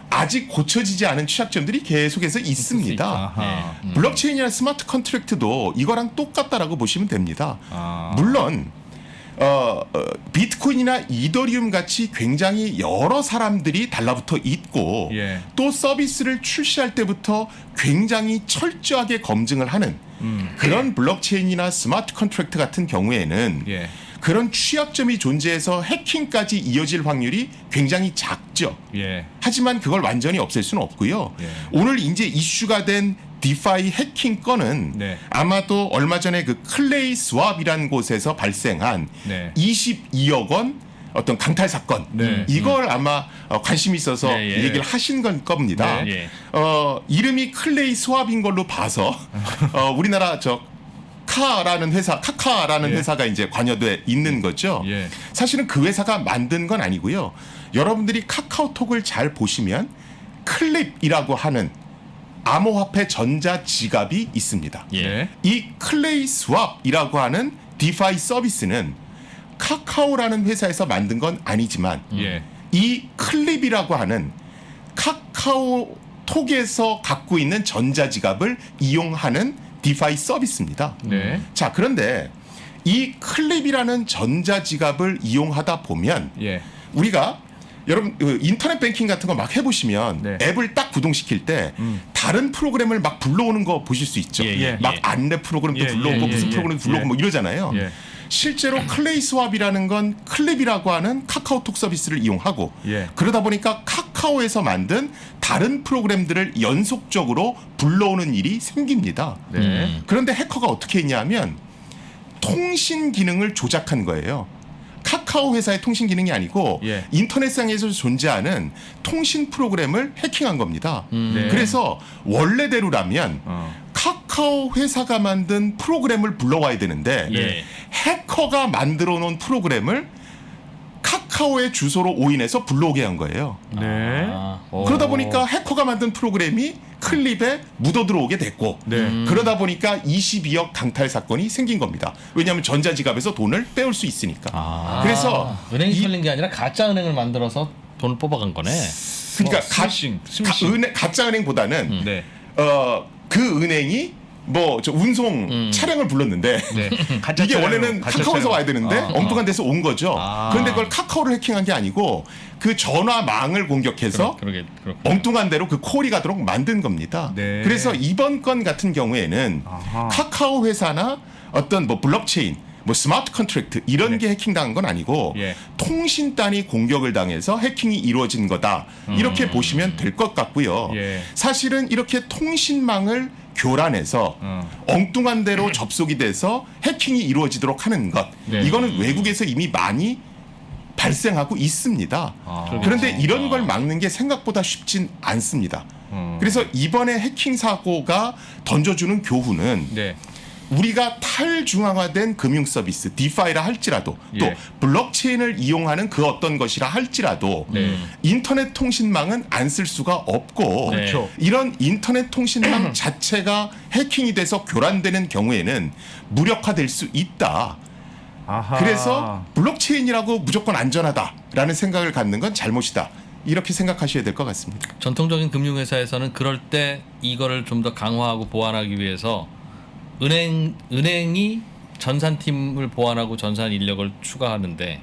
아직 고쳐지지 않은 취약점들이 계속해서 있습니다. 아하. 블록체인이나 스마트 컨트랙트도 이거랑 똑같다라고 보시면 됩니다. 아. 물론 비트코인이나 이더리움 같이 굉장히 여러 사람들이 달라붙어 있고 예. 또 서비스를 출시할 때부터 굉장히 철저하게 검증을 하는 그런 블록체인이나 스마트 컨트랙트 같은 경우에는 예. 그런 취약점이 존재해서 해킹까지 이어질 확률이 굉장히 작죠. 예. 하지만 그걸 완전히 없앨 수는 없고요. 예. 오늘 이제 이슈가 된 디파이 해킹 건은 네. 아마도 얼마 전에 그 클레이 스왑이라는 곳에서 발생한 네. 22억 원 어떤 강탈 사건 네. 이걸 아마 관심이 있어서 예, 예. 얘기를 하신 건 겁니다. 네, 예. 이름이 클레이 스왑인 걸로 봐서 우리나라 카카라는 예. 회사가 이제 관여돼 있는 거죠. 예. 사실은 그 회사가 만든 건 아니고요. 여러분들이 카카오톡을 잘 보시면 클립이라고 하는 암호화폐 전자 지갑이 있습니다. 예. 이 클레이 스왑이라고 하는 디파이 서비스는 카카오라는 회사에서 만든 건 아니지만 예. 이 클립이라고 하는 카카오톡에서 갖고 있는 전자지갑을 이용하는 디파이 서비스입니다. 네. 자, 그런데 이 클립이라는 전자지갑을 이용하다 보면 예. 우리가 여러분 인터넷 뱅킹 같은 거 막 해보시면 네. 앱을 딱 구동시킬 때 다른 프로그램을 막 불러오는 거 보실 수 있죠. 예, 예, 막 예. 안내 프로그램도 예, 불러오고 예, 무슨 예, 프로그램도 예. 불러오고 예. 뭐 이러잖아요. 예. 실제로 클레이 스왑이라는 건 클립이라고 하는 카카오톡 서비스를 이용하고 예. 그러다 보니까 카카오에서 만든 다른 프로그램들을 연속적으로 불러오는 일이 생깁니다. 네. 그런데 해커가 어떻게 했냐면 통신 기능을 조작한 거예요. 카카오 회사의 통신 기능이 아니고 예. 인터넷상에서 존재하는 통신 프로그램을 해킹한 겁니다. 네. 그래서 원래대로라면 카카오 회사가 만든 프로그램을 불러와야 되는데 예. 해커가 만들어 놓은 프로그램을 카카오의 주소로 오인해서 불러오게 한 거예요. 네. 아. 그러다 보니까 해커가 만든 프로그램이 클립에 묻어 들어오게 됐고 네. 그러다 보니까 22억 강탈 사건이 생긴 겁니다. 왜냐하면 전자지갑에서 돈을 빼올 수 있으니까. 그래서 은행이 이- 털린 게 아니라 가짜 은행을 만들어서 돈을 뽑아간 거네. 그러니까 스미싱. 스미싱. 가짜 은행보다는 네. 그 은행이 뭐 저 운송 차량을 불렀는데 네. 가짜 이게 차량으로, 원래는 가짜 카카오에서 차량으로. 와야 되는데 엉뚱한 데서 온 거죠. 아. 그런데 그걸 카카오를 해킹한 게 아니고 그 전화망을 공격해서 그러게 그렇고. 엉뚱한 대로 그 콜이 가도록 만든 겁니다. 네. 그래서 이번 건 같은 경우에는 아하. 카카오 회사나 어떤 뭐 블록체인, 뭐 스마트 컨트랙트 이런 네. 게 해킹당한 건 아니고 예. 통신단이 공격을 당해서 해킹이 이루어진 거다. 이렇게 보시면 될 것 같고요. 예. 사실은 이렇게 통신망을 교란해서 엉뚱한 대로 접속이 돼서 해킹이 이루어지도록 하는 것. 네. 이거는 외국에서 이미 많이 발생하고 있습니다. 아. 그런데 이런 걸 막는 게 생각보다 쉽진 않습니다. 그래서 이번에 해킹 사고가 던져주는 교훈은 네. 우리가 탈중앙화된 금융 서비스 디파이라 할지라도 또 예. 블록체인을 이용하는 그 어떤 것이라 할지라도 네. 인터넷 통신망은 안 쓸 수가 없고 그렇죠. 이런 인터넷 통신망 자체가 해킹이 돼서 교란되는 경우에는 무력화될 수 있다. 아하. 그래서 블록체인이라고 무조건 안전하다라는 생각을 갖는 건 잘못이다. 이렇게 생각하셔야 될 것 같습니다. 전통적인 금융회사에서는 그럴 때 이거를 좀 더 강화하고 보완하기 위해서 은행이 전산팀을 보완하고 전산 인력을 추가하는데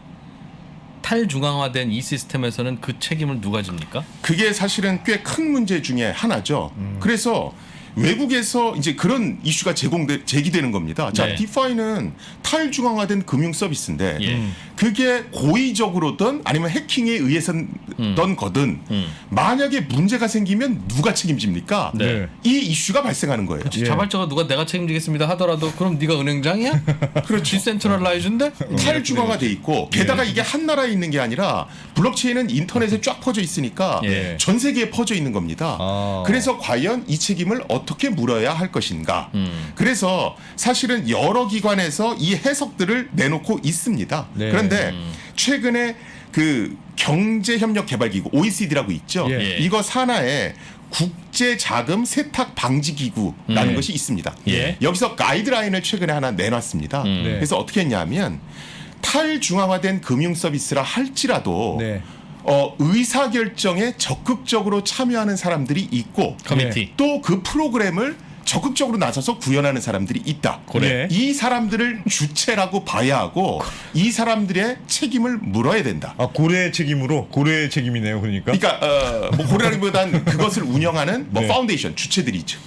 탈중앙화된 이 시스템에서는 그 책임을 누가 집니까? 그게 사실은 꽤 큰 문제 중에 하나죠. 그래서 외국에서 이제 그런 이슈가 제기되는 겁니다. 자, 네. 디파이는 탈중앙화된 금융 서비스인데 예. 그게 고의적으로든 아니면 해킹에 의해서든 거든 만약에 문제가 생기면 누가 책임집니까? 네. 이 이슈가 발생하는 거예요. 그치, 자발적으로 누가 내가 책임지겠습니다 하더라도 그럼 네가 은행장이야? 그렇죠. 디센트럴라이즈인데? 탈중앙화 돼 있고 게다가 이게 한 나라에 있는 게 아니라 블록체인은 인터넷에 쫙 퍼져 있으니까 예. 전 세계에 퍼져 있는 겁니다. 아. 그래서 과연 이 책임을 어떻게 물어야 할 것인가? 그래서 사실은 여러 기관에서 이 해석들을 내놓고 있습니다. 네. 그런데 최근에 그 경제협력개발기구 OECD라고 있죠. 예. 이거 산하에 국제 자금 세탁 방지 기구라는 것이 있습니다. 예. 여기서 가이드라인을 최근에 하나 내놨습니다. 네. 그래서 어떻게 했냐면 탈중앙화된 금융 서비스라 할지라도 네. 의사 결정에 적극적으로 참여하는 사람들이 있고 커미티. 또 그 프로그램을 적극적으로 나서서 구현하는 사람들이 있다. 그래. 이 사람들을 주체라고 봐야 하고 이 사람들의 책임을 물어야 된다. 아 고래의 책임으로 고래의 책임이네요. 그러니까. 그러니까 뭐 고려라기보단 그것을 운영하는 뭐 네. 파운데이션 주체들이죠.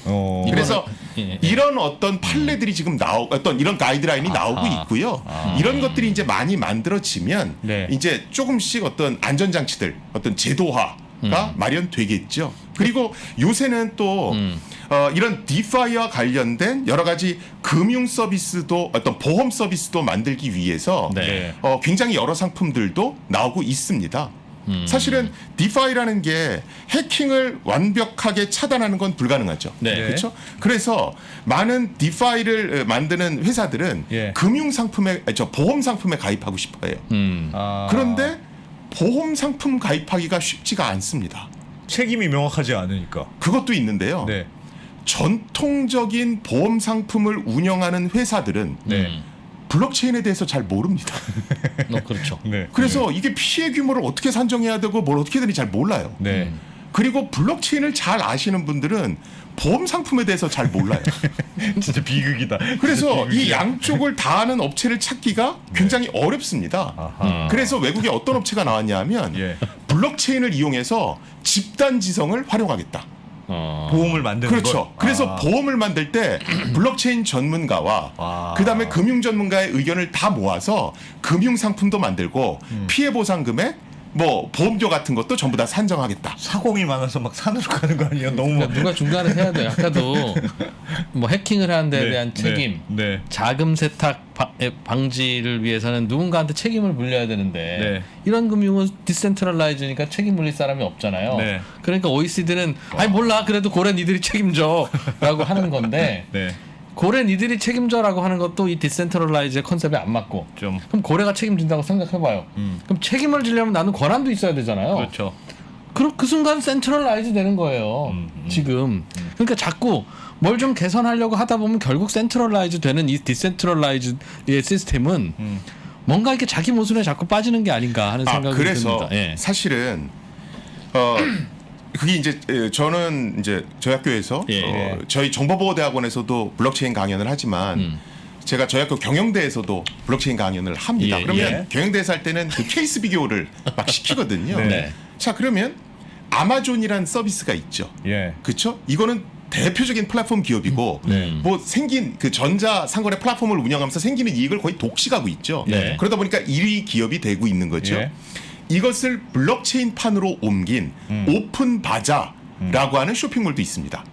그래서 그래서 예. 이런 어떤 판례들이 지금 어떤 이런 가이드라인이 나오고 있고요. 이런 것들이 이제 많이 만들어지면 네. 이제 조금씩 어떤 안전장치들, 어떤 제도화가 마련되겠죠. 그리고 요새는 또 이런 디파이와 관련된 여러 가지 금융 서비스도 어떤 보험 서비스도 만들기 위해서 네. 굉장히 여러 상품들도 나오고 있습니다. 사실은 디파이라는 게 해킹을 완벽하게 차단하는 건 불가능하죠. 네. 그렇죠? 그래서 많은 디파이를 만드는 회사들은 예. 금융 상품에 보험 상품에 가입하고 싶어해요. 아. 그런데 보험 상품 가입하기가 쉽지가 않습니다. 책임이 명확하지 않으니까. 그것도 있는데요. 네. 전통적인 보험 상품을 운영하는 회사들은 네. 블록체인에 대해서 잘 모릅니다. 그렇죠. 네. 그래서 이게 피해 규모를 어떻게 산정해야 되고 뭘 어떻게 되는지 잘 몰라요. 네. 그리고 블록체인을 잘 아시는 분들은 보험 상품에 대해서 잘 몰라요. 진짜 비극이다. 그래서 이 비극이야. 양쪽을 다 하는 업체를 찾기가 굉장히 어렵습니다. 아하. 그래서 외국에 어떤 업체가 나왔냐 하면 예. 블록체인을 이용해서 집단 지성을 활용하겠다. 보험을 만드는 그렇죠. 걸. 그래서 아. 보험을 만들 때 블록체인 전문가와 아. 그다음에 금융 전문가의 의견을 다 모아서 금융 상품도 만들고 피해 보상 금액 뭐 보험료 같은 것도 전부 다 산정하겠다. 사공이 많아서 막 산으로 가는 거 아니에요? 너무 그러니까 누가 중간에 해야 돼요. 아까도 뭐 해킹을 하는 데 네, 대한 책임, 네. 자금 세탁 방지를 위해서는 누군가한테 책임을 물려야 되는데 네. 이런 금융은 디센트럴라이즈니까 책임 물릴 사람이 없잖아요. 네. 그러니까 OECD는 아니 몰라 그래도 고래 니들이 책임져라고 하는 건데 네. 고래 니들이 책임져라고 하는 것도 이 디센트럴라이즈의 컨셉에 안 맞고 좀 그럼 고래가 책임진다고 생각해봐요. 그럼 책임을 지려면 나는 권한도 있어야 되잖아요. 그렇죠. 그럼 그 순간 센트럴라이즈 되는 거예요. 지금. 그러니까 자꾸 뭘 좀 개선하려고 하다 보면 결국 센트럴라이즈 되는 이 디센트럴라이즈의 시스템은 뭔가 이렇게 자기 모순에 자꾸 빠지는 게 아닌가 하는 생각이 그래서 듭니다. 예. 사실은 그게 이제 저는 이제 저희 학교에서 예. 저희 정보보호대학원에서도 블록체인 강연을 하지만 제가 저희 학교 경영대에서도 블록체인 강연을 합니다. 예, 그러면 예. 경영대에서 할 때는 그 케이스 비교를 막 시키거든요. 네. 자 그러면 아마존이란 서비스가 있죠. 예. 그렇죠? 이거는 대표적인 플랫폼 기업이고 뭐 생긴 그 전자 상거래 플랫폼을 운영하면서 생기는 이익을 거의 독식하고 있죠. 네. 그러다 보니까 1위 기업이 되고 있는 거죠. 예. 이것을 블록체인 판으로 옮긴 오픈 바자라고 하는 쇼핑몰도 있습니다.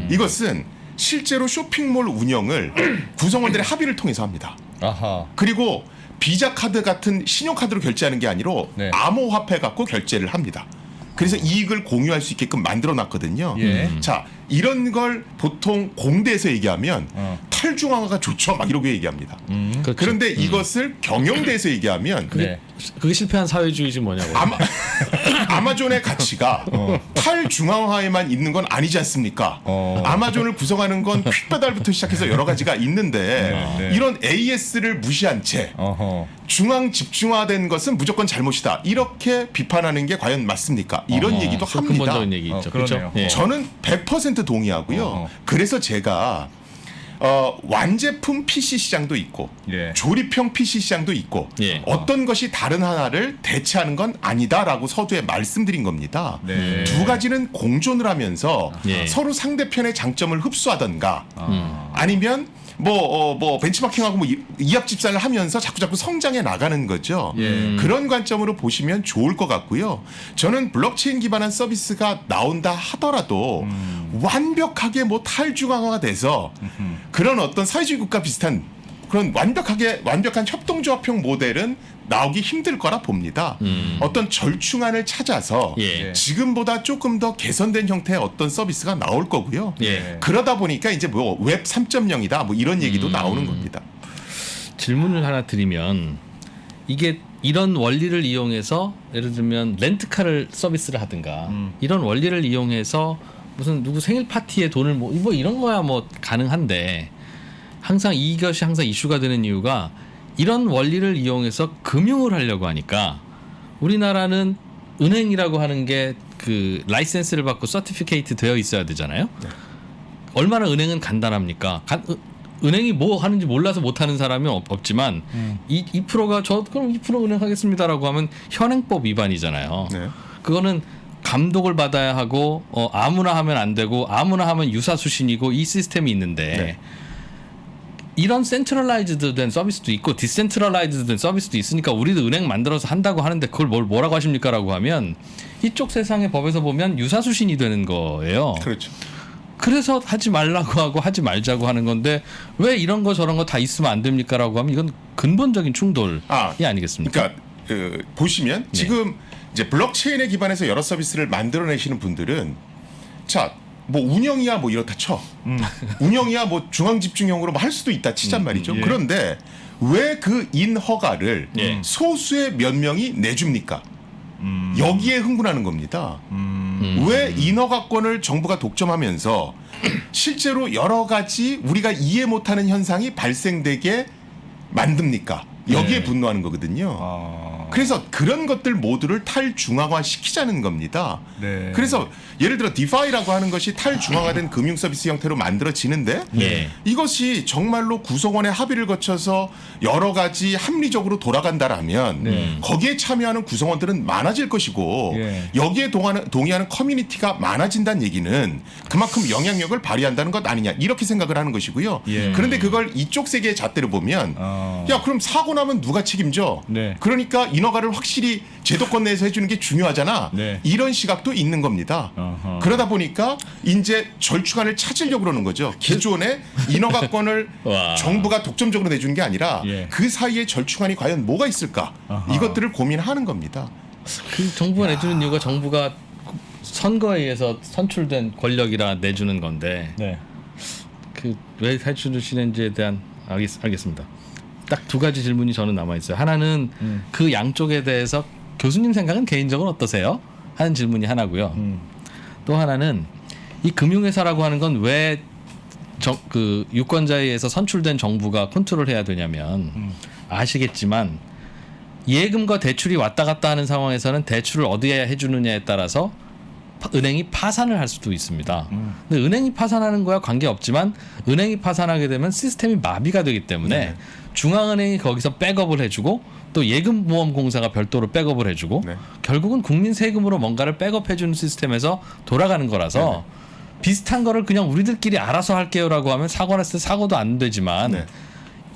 이것은 실제로 쇼핑몰 운영을 구성원들의 합의를 통해서 합니다. 아하. 그리고 비자 카드 같은 신용카드로 결제하는 게 아니라 네. 암호화폐 갖고 결제를 합니다. 그래서 이익을 공유할 수 있게끔 만들어 놨거든요. 예. 자, 이런 걸 보통 공대에서 얘기하면 어. 탈중앙화가 좋죠. 막 이러고 얘기합니다. 그렇죠. 그런데 이것을 경영대에서 얘기하면 네. 그게 실패한 사회주의지 뭐냐고. 아마존의 가치가 탈중앙화에만 있는 건 아니지 않습니까? 아마존을 구성하는 건 퀵배달부터 시작해서 여러 가지가 있는데 네. 이런 AS를 무시한 채 어허. 중앙 집중화된 것은 무조건 잘못이다. 이렇게 비판하는 게 과연 맞습니까? 이런 얘기도 합니다. 근본적인 얘기 있죠. 그러네요. 그렇죠? 예. 저는 100% 동의하고요. 어허. 그래서 제가 완제품 PC 시장도 있고 예. 조립형 PC 시장도 있고 예. 어떤 것이 다른 하나를 대체하는 건 아니다라고 서두에 말씀드린 겁니다. 네. 두 가지는 공존을 하면서 예. 서로 상대편의 장점을 흡수하던가 아니면 뭐 벤치마킹하고 뭐 이합집산을 하면서 자꾸 성장해 나가는 거죠. 예. 그런 관점으로 보시면 좋을 것 같고요. 저는 블록체인 기반한 서비스가 나온다 하더라도 완벽하게 뭐 탈중앙화가 돼서 그런 어떤 사회주의 국가 비슷한 그런 완벽한 협동조합형 모델은 나오기 힘들 거라 봅니다. 어떤 절충안을 찾아서 예. 지금보다 조금 더 개선된 형태의 어떤 서비스가 나올 거고요. 예. 그러다 보니까 이제 뭐 웹 3.0이다 뭐 이런 얘기도 나오는 겁니다. 질문을 하나 드리면 이게 이런 원리를 이용해서 예를 들면 렌트카를 서비스를 하든가 이런 원리를 이용해서 무슨 누구 생일 파티에 돈을 뭐 이런 거야 뭐 가능한데 항상 이것이 항상 이슈가 되는 이유가 이런 원리를 이용해서 금융을 하려고 하니까 우리나라는 은행이라고 하는 게 그 라이센스를 받고 서티피케이트 되어 있어야 되잖아요. 얼마나 은행은 간단합니까? 은행이 뭐 하는지 몰라서 못 하는 사람이 없지만 2%가 그럼 2% 은행 하겠습니다라고 하면 현행법 위반이잖아요. 네. 그거는 감독을 받아야 하고 아무나 하면 안 되고 아무나 하면 유사수신이고 이 시스템이 있는데 네. 이런 센트럴라이즈드 된 서비스도 있고 디센트럴라이즈드 된 서비스도 있으니까 우리도 은행 만들어서 한다고 하는데 그걸 뭐라고 하십니까라고 하면 이쪽 세상의 법에서 보면 유사수신이 되는 거예요. 그렇죠. 그래서 하지 말라고 하고 하지 말자고 하는 건데 왜 이런 거 저런 거 다 있으면 안 됩니까라고 하면 이건 근본적인 충돌이 아니겠습니까? 그러니까 보시면 지금 이제 블록체인에 기반해서 여러 서비스를 만들어내시는 분들은 뭐 운영이야 뭐 이렇다 쳐. 운영이야 뭐 중앙 집중형으로 뭐 할 수도 있다 치잔 말이죠. 예. 그런데 왜 그 인허가를 예. 소수의 몇 명이 내줍니까? 여기에 흥분하는 겁니다. 왜 인허가권을 정부가 독점하면서 실제로 여러 가지 우리가 이해 못하는 현상이 발생되게 만듭니까? 여기에 분노하는 거거든요. 그래서 그런 것들 모두를 탈중앙화 시키자는 겁니다. 네. 그래서 예를 들어 디파이라고 하는 것이 탈중앙화된 금융 서비스 형태로 만들어지는데 예. 이것이 정말로 구성원의 합의를 거쳐서 여러 가지 합리적으로 돌아간다라면 거기에 참여하는 구성원들은 많아질 것이고 예. 여기에 동의하는 커뮤니티가 많아진다는 얘기는 그만큼 영향력을 발휘한다는 것 아니냐 이렇게 생각을 하는 것이고요. 예. 그런데 그걸 이쪽 세계의 잣대로 보면 야 그럼 사고 나면 누가 책임져? 네. 그러니까 인허가를 확실히 제도권 내에서 해주는 게 중요하잖아. 네. 이런 시각도 있는 겁니다. 어허. 그러다 보니까 이제 절충안을 찾으려고 그러는 거죠. 기존의 인허가권을 와. 정부가 독점적으로 내주는 게 아니라 예. 그 사이에 절충안이 과연 뭐가 있을까? 아하. 이것들을 고민하는 겁니다. 그 정부가 내주는 이유가 정부가 선거에 의해서 선출된 권력이라 내주는 건데 네. 그 왜 해주시는지에 대한 알겠습니다. 딱 두 가지 질문이 저는 남아 있어요. 하나는 그 양쪽에 대해서 교수님 생각은 개인적으로 어떠세요? 하는 질문이 하나고요. 또 하나는 이 금융회사라고 하는 건 왜 그 유권자에 의해서 선출된 정부가 컨트롤해야 되냐면 아시겠지만 예금과 대출이 왔다 갔다 하는 상황에서는 대출을 어디에 해주느냐에 따라서 은행이 파산을 할 수도 있습니다. 근데 은행이 파산하는 거야 관계없지만 은행이 파산하게 되면 시스템이 마비가 되기 때문에 중앙은행이 거기서 백업을 해주고 또 예금보험공사가 별도로 백업을 해주고 네. 결국은 국민 세금으로 뭔가를 백업해주는 시스템에서 돌아가는 거라서 비슷한 거를 그냥 우리들끼리 알아서 할게요라고 하면 사고 났을 때 사고도 안 되지만 네.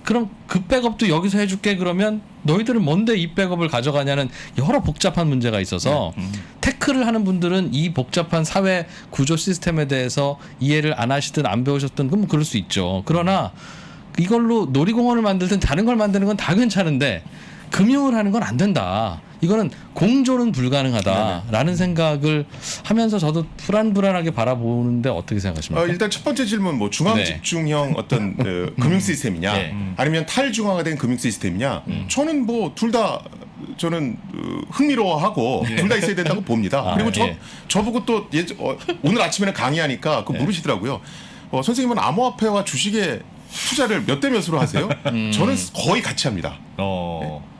그럼 그 백업도 여기서 해줄게 그러면 너희들은 뭔데 이 백업을 가져가냐는 여러 복잡한 문제가 있어서 태클을 하는 분들은 이 복잡한 사회 구조 시스템에 대해서 이해를 안 하시든 안 배우셨든 그럼 그럴 수 있죠. 그러나 이걸로 놀이공원을 만들든 다른 걸 만드는 건 다 괜찮은데 금융을 하는 건 안 된다. 이거는 공존은 불가능하다라는 생각을 하면서 저도 불안하게 바라보는데 어떻게 생각하십니까? 일단 첫 번째 질문 뭐 중앙 네. 집중형 어떤 금융 시스템이냐 네. 아니면 탈중앙화된 금융 시스템이냐 저는 뭐 둘 다 저는 흥미로워하고 둘 다 있어야 된다고 봅니다. 아, 그리고 예. 저보고 또 오늘 아침에는 강의하니까 그거 물으시더라고요. 선생님은 암호화폐와 주식에 투자를 몇 대 몇으로 하세요? 저는 거의 같이 합니다.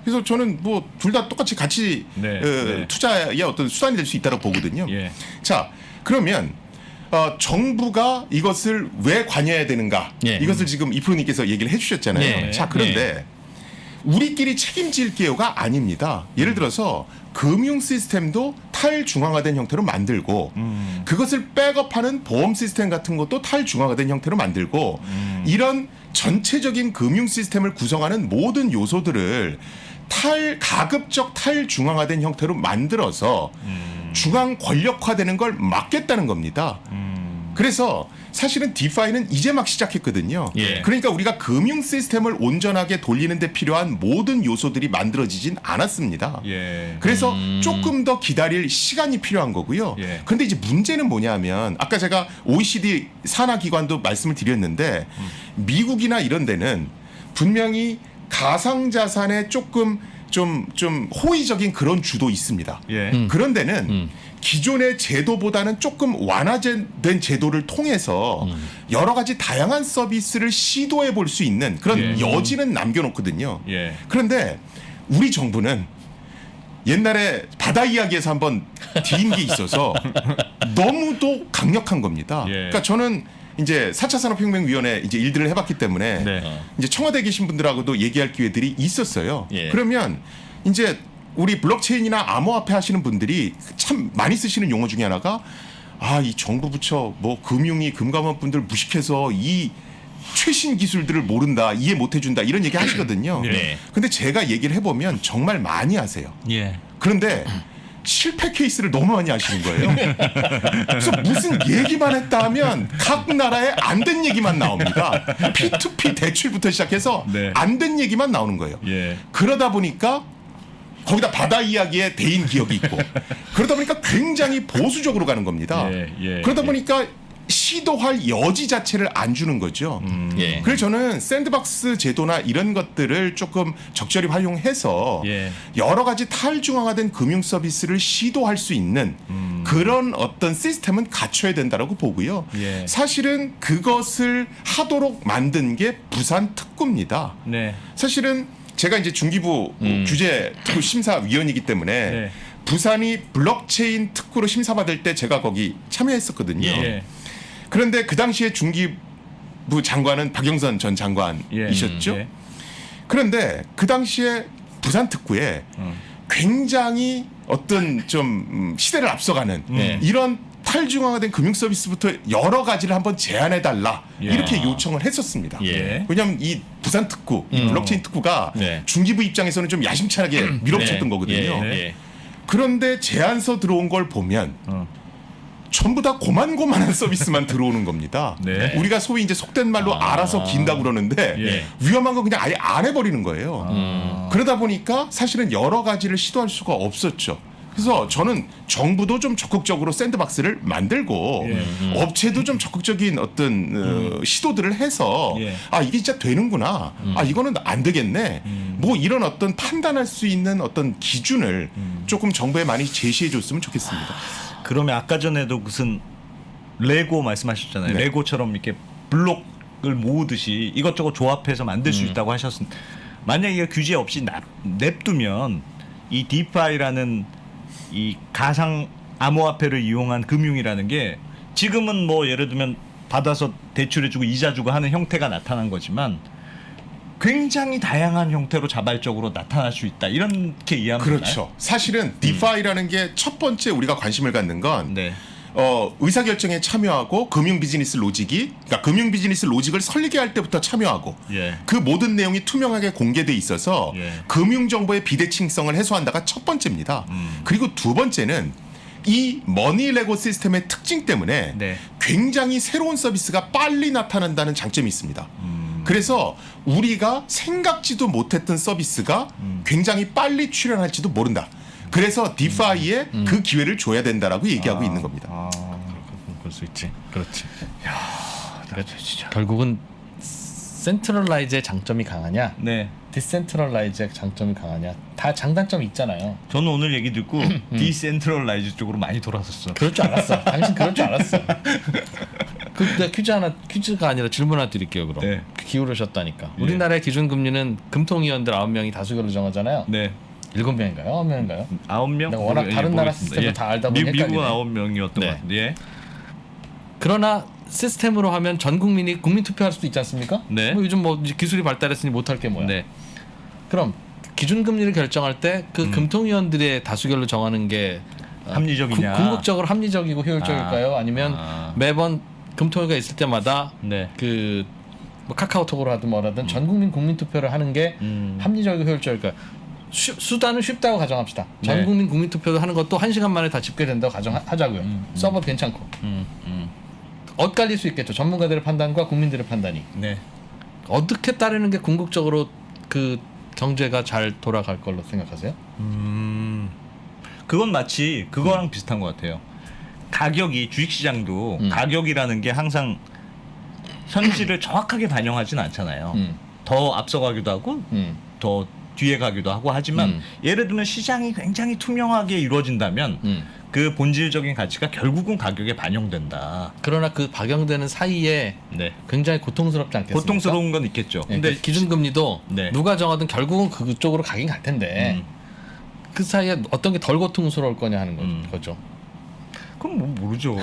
그래서 저는 뭐 둘 다 똑같이 같이 네, 네. 투자의 어떤 수단이 될 수 있다고 보거든요. 예. 자 그러면 정부가 이것을 왜 관여해야 되는가? 예. 이것을 지금 이프로님께서 얘기를 해주셨잖아요. 예. 자, 그런데 우리끼리 책임질게요가 아닙니다. 예를 들어서 금융 시스템도 탈중앙화된 형태로 만들고 그것을 백업하는 보험 시스템 같은 것도 탈중앙화된 형태로 만들고 이런 전체적인 금융 시스템을 구성하는 모든 요소들을 가급적 탈중앙화된 형태로 만들어서 중앙 권력화되는 걸 막겠다는 겁니다. 그래서 사실은 디파이는 이제 막 시작했거든요. 예. 그러니까 우리가 금융 시스템을 온전하게 돌리는 데 필요한 모든 요소들이 만들어지진 않았습니다. 예. 그래서 조금 더 기다릴 시간이 필요한 거고요. 예. 그런데 이제 문제는 뭐냐면 아까 제가 OECD 산하기관도 말씀을 드렸는데 미국이나 이런 데는 분명히 가상자산에 조금 좀 호의적인 그런 주도 있습니다. 예. 그런 데는 기존의 제도보다는 조금 완화된 제도를 통해서 여러 가지 다양한 서비스를 시도해 볼 수 있는 그런 예. 여지는 남겨놓거든요. 예. 그런데 우리 정부는 옛날에 바다 이야기에서 한번 뒤인 게 있어서 너무도 강력한 겁니다. 예. 그러니까 저는 이제 4차 산업혁명위원회 이제 일들을 해봤기 때문에 네. 이제 청와대에 계신 분들하고도 얘기할 기회들이 있었어요. 예. 그러면 이제 우리 블록체인이나 암호화폐 하시는 분들이 참 많이 쓰시는 용어 중에 하나가 이 정부 부처 뭐 금융위 금감원 분들 무식해서 이 최신 기술들을 모른다 이해 못 해준다 이런 얘기 하시거든요. 네. 근데 제가 얘기를 해보면 정말 많이 하세요. 예. 그런데 실패 케이스를 너무 많이 하시는 거예요. 그래서 무슨 얘기만 했다 하면 각 나라에 안 된 얘기만 나옵니다. P2P 대출부터 시작해서 네. 안 된 얘기만 나오는 거예요. 예. 그러다 보니까 거기다 바다 이야기에 대인 기억이 있고 그러다 보니까 굉장히 보수적으로 가는 겁니다. 예, 예, 그러다 예. 보니까 시도할 여지 자체를 안 주는 거죠. 예. 그래서 저는 샌드박스 제도나 이런 것들을 조금 적절히 활용해서 예. 여러 가지 탈중앙화된 금융 서비스를 시도할 수 있는 그런 어떤 시스템은 갖춰야 된다라고 보고요. 예. 사실은 그것을 하도록 만든 게 부산 특구입니다. 네. 사실은 제가 이제 중기부 규제 특구 심사위원이기 때문에 네. 부산이 블록체인 특구로 심사받을 때 제가 거기 참여했었거든요. 예. 그런데 그 당시에 중기부 장관은 박영선 전 장관이셨죠. 예. 그런데 그 당시에 부산 특구에 굉장히 어떤 좀 시대를 앞서가는 이런 탈중앙화된 금융 서비스부터 여러 가지를 한번 제안해 달라 예. 이렇게 요청을 했었습니다. 예. 왜냐하면 이 부산 특구, 이 블록체인 특구가 네. 중기부 입장에서는 좀 야심차게 밀어붙였던 네. 거거든요. 예. 예. 그런데 제안서 들어온 걸 보면 전부 다 고만고만한 서비스만 들어오는 겁니다. 네. 우리가 소위 이제 속된 말로 알아서 긴다고 그러는데 예. 위험한 거 그냥 아예 안 해버리는 거예요. 그러다 보니까 사실은 여러 가지를 시도할 수가 없었죠. 그래서 저는 정부도 좀 적극적으로 샌드박스를 만들고 업체도 좀 적극적인 어떤 시도들을 해서 예. 이게 진짜 되는구나. 이거는 안 되겠네. 뭐 이런 어떤 판단할 수 있는 어떤 기준을 조금 정부에 많이 제시해 줬으면 좋겠습니다. 그러면 아까 전에도 무슨 레고 말씀하셨잖아요. 네. 레고처럼 이렇게 블록을 모으듯이 이것저것 조합해서 만들 수 있다고 하셨습니다. 만약에 이게 규제 없이 냅두면 이 디파이라는 이 가상 암호화폐를 이용한 금융이라는 게 지금은 뭐 예를 들면 받아서 대출해주고 이자 주고 하는 형태가 나타난 거지만 굉장히 다양한 형태로 자발적으로 나타날 수 있다 이렇게 이해하면 그렇죠. 사실은 디파이라는 게 첫 번째 우리가 관심을 갖는 건 네. 의사결정에 참여하고 금융 비즈니스 로직이 그러니까 금융 비즈니스 로직을 설계할 때부터 참여하고 예. 그 모든 내용이 투명하게 공개돼 있어서 예. 금융 정보의 비대칭성을 해소한다가 첫 번째입니다. 그리고 두 번째는 이 머니 레고 시스템의 특징 때문에 네. 굉장히 새로운 서비스가 빨리 나타난다는 장점이 있습니다. 그래서 우리가 생각지도 못했던 서비스가 굉장히 빨리 출현할지도 모른다. 그래서 디파이에 그 기회를 줘야 된다라고 얘기하고 있는 겁니다. 그럴 수 있지. 그렇지. 결국은 센트럴라이즈의 장점이 강하냐, 네. 디센트럴라이즈의 장점이 강하냐, 다 장단점이 있잖아요. 저는 오늘 얘기 듣고 디센트럴라이즈 쪽으로 많이 돌아섰어. 그럴 줄 알았어. 당신 그럴 줄 알았어. 근데 퀴즈가 아니라 질문 하나 드릴게요. 그럼 네. 기울으셨다니까. 예. 우리나라의 기준금리는 금통위원들 9명이 다수결로 정하잖아요. 네. 7명인가요? 9명인가요? 9명. 내가 워낙 다른 나라 시스템도 다 알다 보니 미국은 헷갈리네. 9명이었던 네. 것 같은데. 예. 그러나 시스템으로 하면 전 국민이 국민 투표할 수도 있지 않습니까? 네. 뭐 요즘 뭐 이제 기술이 발달했으니 못할 게 뭐야. 네. 그럼 기준금리를 결정할 때 그 금통위원들의 다수결로 정하는 게 합리적이냐? 궁극적으로 합리적이고 효율적일까요? 아니면 매번 금통위가 있을 때마다 네. 그 뭐 카카오톡으로 하든 뭐라든 전 국민 국민 투표를 하는 게 합리적이고 효율적일까요? 수단은 쉽다고 가정합시다. 전 네. 국민 국민 투표를 하는 것도 1시간 만에 다 집계된다고 가정하자고요. 서버 괜찮고. 엇갈릴 수 있겠죠. 전문가들의 판단과 국민들의 판단이. 네. 어떻게 따르는 게 궁극적으로 그 경제가 잘 돌아갈 걸로 생각하세요? 그건 마치 그거랑 비슷한 것 같아요. 가격이 주식시장도 가격이라는 게 항상 현실을 정확하게 반영하지는 않잖아요. 더 앞서가기도 하고 더 뒤에 가기도 하고 하지만 예를 들면 시장이 굉장히 투명하게 이루어진다면 그 본질적인 가치가 결국은 가격에 반영된다. 그러나 그 박영되는 사이에 네. 굉장히 고통스럽지 않겠습니까? 고통스러운 건 있겠죠. 근데 기준금리도 네. 누가 정하든 결국은 그쪽으로 가긴 갈 텐데 그 사이에 어떤 게 덜 고통스러울 거냐 하는 거죠. 그럼 뭐 모르죠.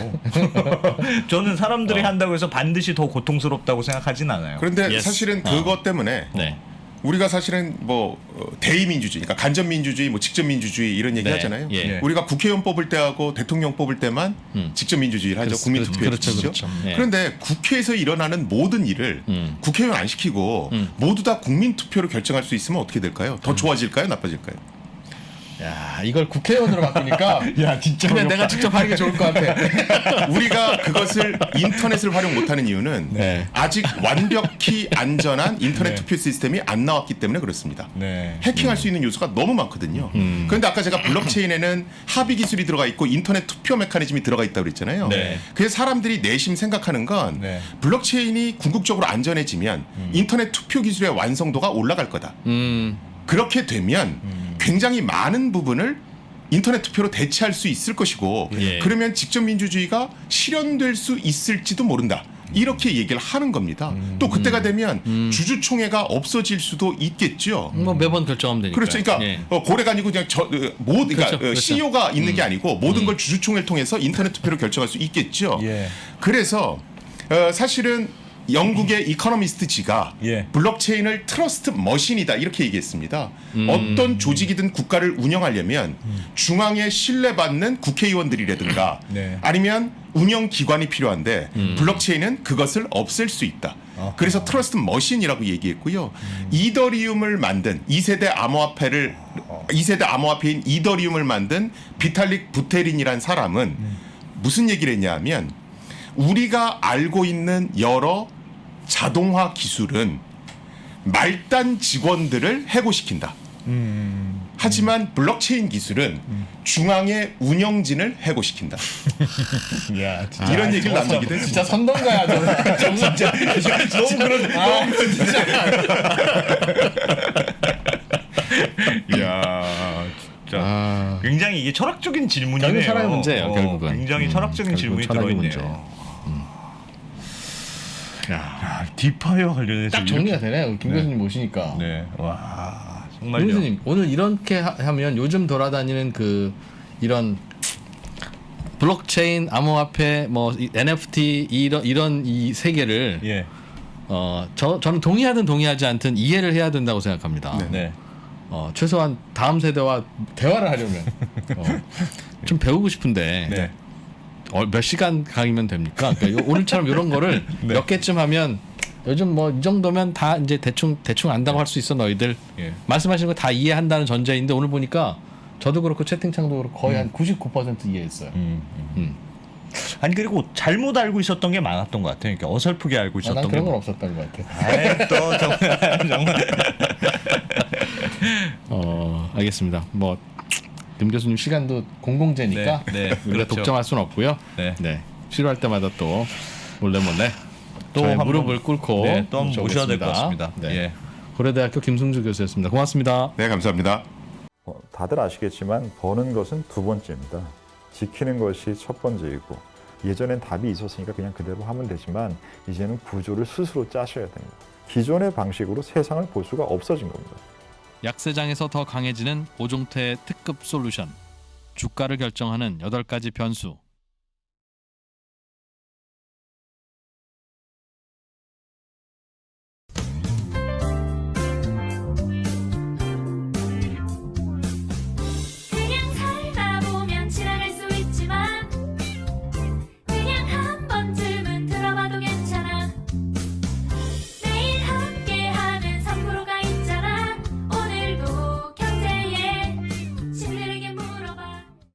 저는 사람들이 한다고 해서 반드시 더 고통스럽다고 생각하진 않아요. 그런데 Yes. 사실은 그것 때문에 네. 우리가 사실은 뭐 대의민주주의, 그러니까 간접민주주의, 뭐 직접민주주의 이런 얘기 네. 하잖아요. 예. 우리가 국회의원 뽑을 때하고 대통령 뽑을 때만 직접민주주의를 하죠. 국민투표에 그렇죠, 그렇죠. 그렇죠. 예. 그런데 국회에서 일어나는 모든 일을 국회의원 안 시키고 모두 다 국민투표로 결정할 수 있으면 어떻게 될까요? 더 좋아질까요? 나빠질까요? 야, 이걸 국회의원으로 바꾸니까 야 진짜 그냥 내가 직접 하는 게 좋을 것 같아. 우리가 그것을 인터넷을 활용 못하는 이유는 네. 아직 완벽히 안전한 인터넷 네. 투표 시스템이 안 나왔기 때문에 그렇습니다. 네. 해킹할 수 있는 요소가 너무 많거든요. 그런데 아까 제가 블록체인에는 합의 기술이 들어가 있고 인터넷 투표 메커니즘이 들어가 있다고 그랬잖아요. 네. 그래서 사람들이 내심 생각하는 건 네. 블록체인이 궁극적으로 안전해지면 인터넷 투표 기술의 완성도가 올라갈 거다. 그렇게 되면 굉장히 많은 부분을 인터넷 투표로 대체할 수 있을 것이고 예. 그러면 직접 민주주의가 실현될 수 있을지도 모른다. 이렇게 얘기를 하는 겁니다. 또 그때가 되면 주주총회가 없어질 수도 있겠죠. 뭐 매번 결정하면 되니까. 그렇죠. 그러니까 예. 고래가 아니고 그냥 그러니까 그렇죠. CEO가 있는 게 아니고 모든 걸 주주총회를 통해서 인터넷 투표로 결정할 수 있겠죠. 예. 그래서 사실은 영국의 이코노미스트지가 예. 블록체인을 트러스트 머신이다 이렇게 얘기했습니다. 어떤 조직이든 국가를 운영하려면 중앙에 신뢰받는 국회의원들이라든가 네. 아니면 운영기관이 필요한데 블록체인은 그것을 없앨 수 있다. 그래서 트러스트 머신이라고 얘기했고요. 이더리움을 만든 2세대 암호화폐인 이더리움을 만든 비탈릭 부테린이란 사람은 무슨 얘기를 했냐면 우리가 알고 있는 여러 자동화 기술은 말단 직원들을 해고시킨다. 하지만 블록체인 기술은 중앙의 운영진을 해고시킨다. 야, 진짜. 이런 얘기를 남기기도 했습니다. 진짜 선동가야. 진짜 너무 그런 야, 진짜 굉장히 이게 철학적인 질문이네요. 결국 철학의 문제예요, 결국은. 굉장히 철학적인 결국은 질문이 철학의 들어있네요. 야, 디파이와 관련해서 딱 정리가 되네. 김 교수님 모시니까. 네, 와 김 정말요. 교수님 오늘 이렇게 하면 요즘 돌아다니는 이런 블록체인, 암호화폐, 뭐 NFT 이런 이 세계를 예, 저는 동의하든 동의하지 않든 이해를 해야 된다고 생각합니다. 네, 최소한 다음 세대와 대화를 하려면 좀 배우고 싶은데 네. 몇 시간 강의면 됩니까? 그러니까 오늘처럼 이런 거를 몇 개쯤 하면 요즘 뭐 이 정도면 다 이제 대충 안다고 할 수 있어 너희들. 예. 말씀하시는 거 다 이해한다는 전제인데 오늘 보니까 저도 그렇고 채팅창도 그렇고 거의 한 99% 이해했어요. 아니 그리고 잘못 알고 있었던 게 많았던 것 같아요. 그러니까 어설프게 알고 있었던 난 그런 게. 건 없었던 것 같아. 아이, 또 정말. 알겠습니다. 뭐 김 교수님 시간도 공공재니까 네, 네, 우리가 그렇죠. 독점할 수는 없고요. 네. 필요할 때마다 또 몰래 또 저의 한번- 무릎을 꿇고 네, 또 한번 모셔야 될 것 모셔보겠습니다. 같습니다. 네. 예. 고려대학교 김승주 교수였습니다. 고맙습니다. 네, 감사합니다. 다들 아시겠지만 버는 것은 두 번째입니다. 지키는 것이 첫 번째이고 예전엔 답이 있었으니까 그냥 그대로 하면 되지만 이제는 구조를 스스로 짜셔야 됩니다. 기존의 방식으로 세상을 볼 수가 없어진 겁니다. 약세장에서 더 강해지는 오종태의 특급 솔루션. 주가를 결정하는 8가지 변수.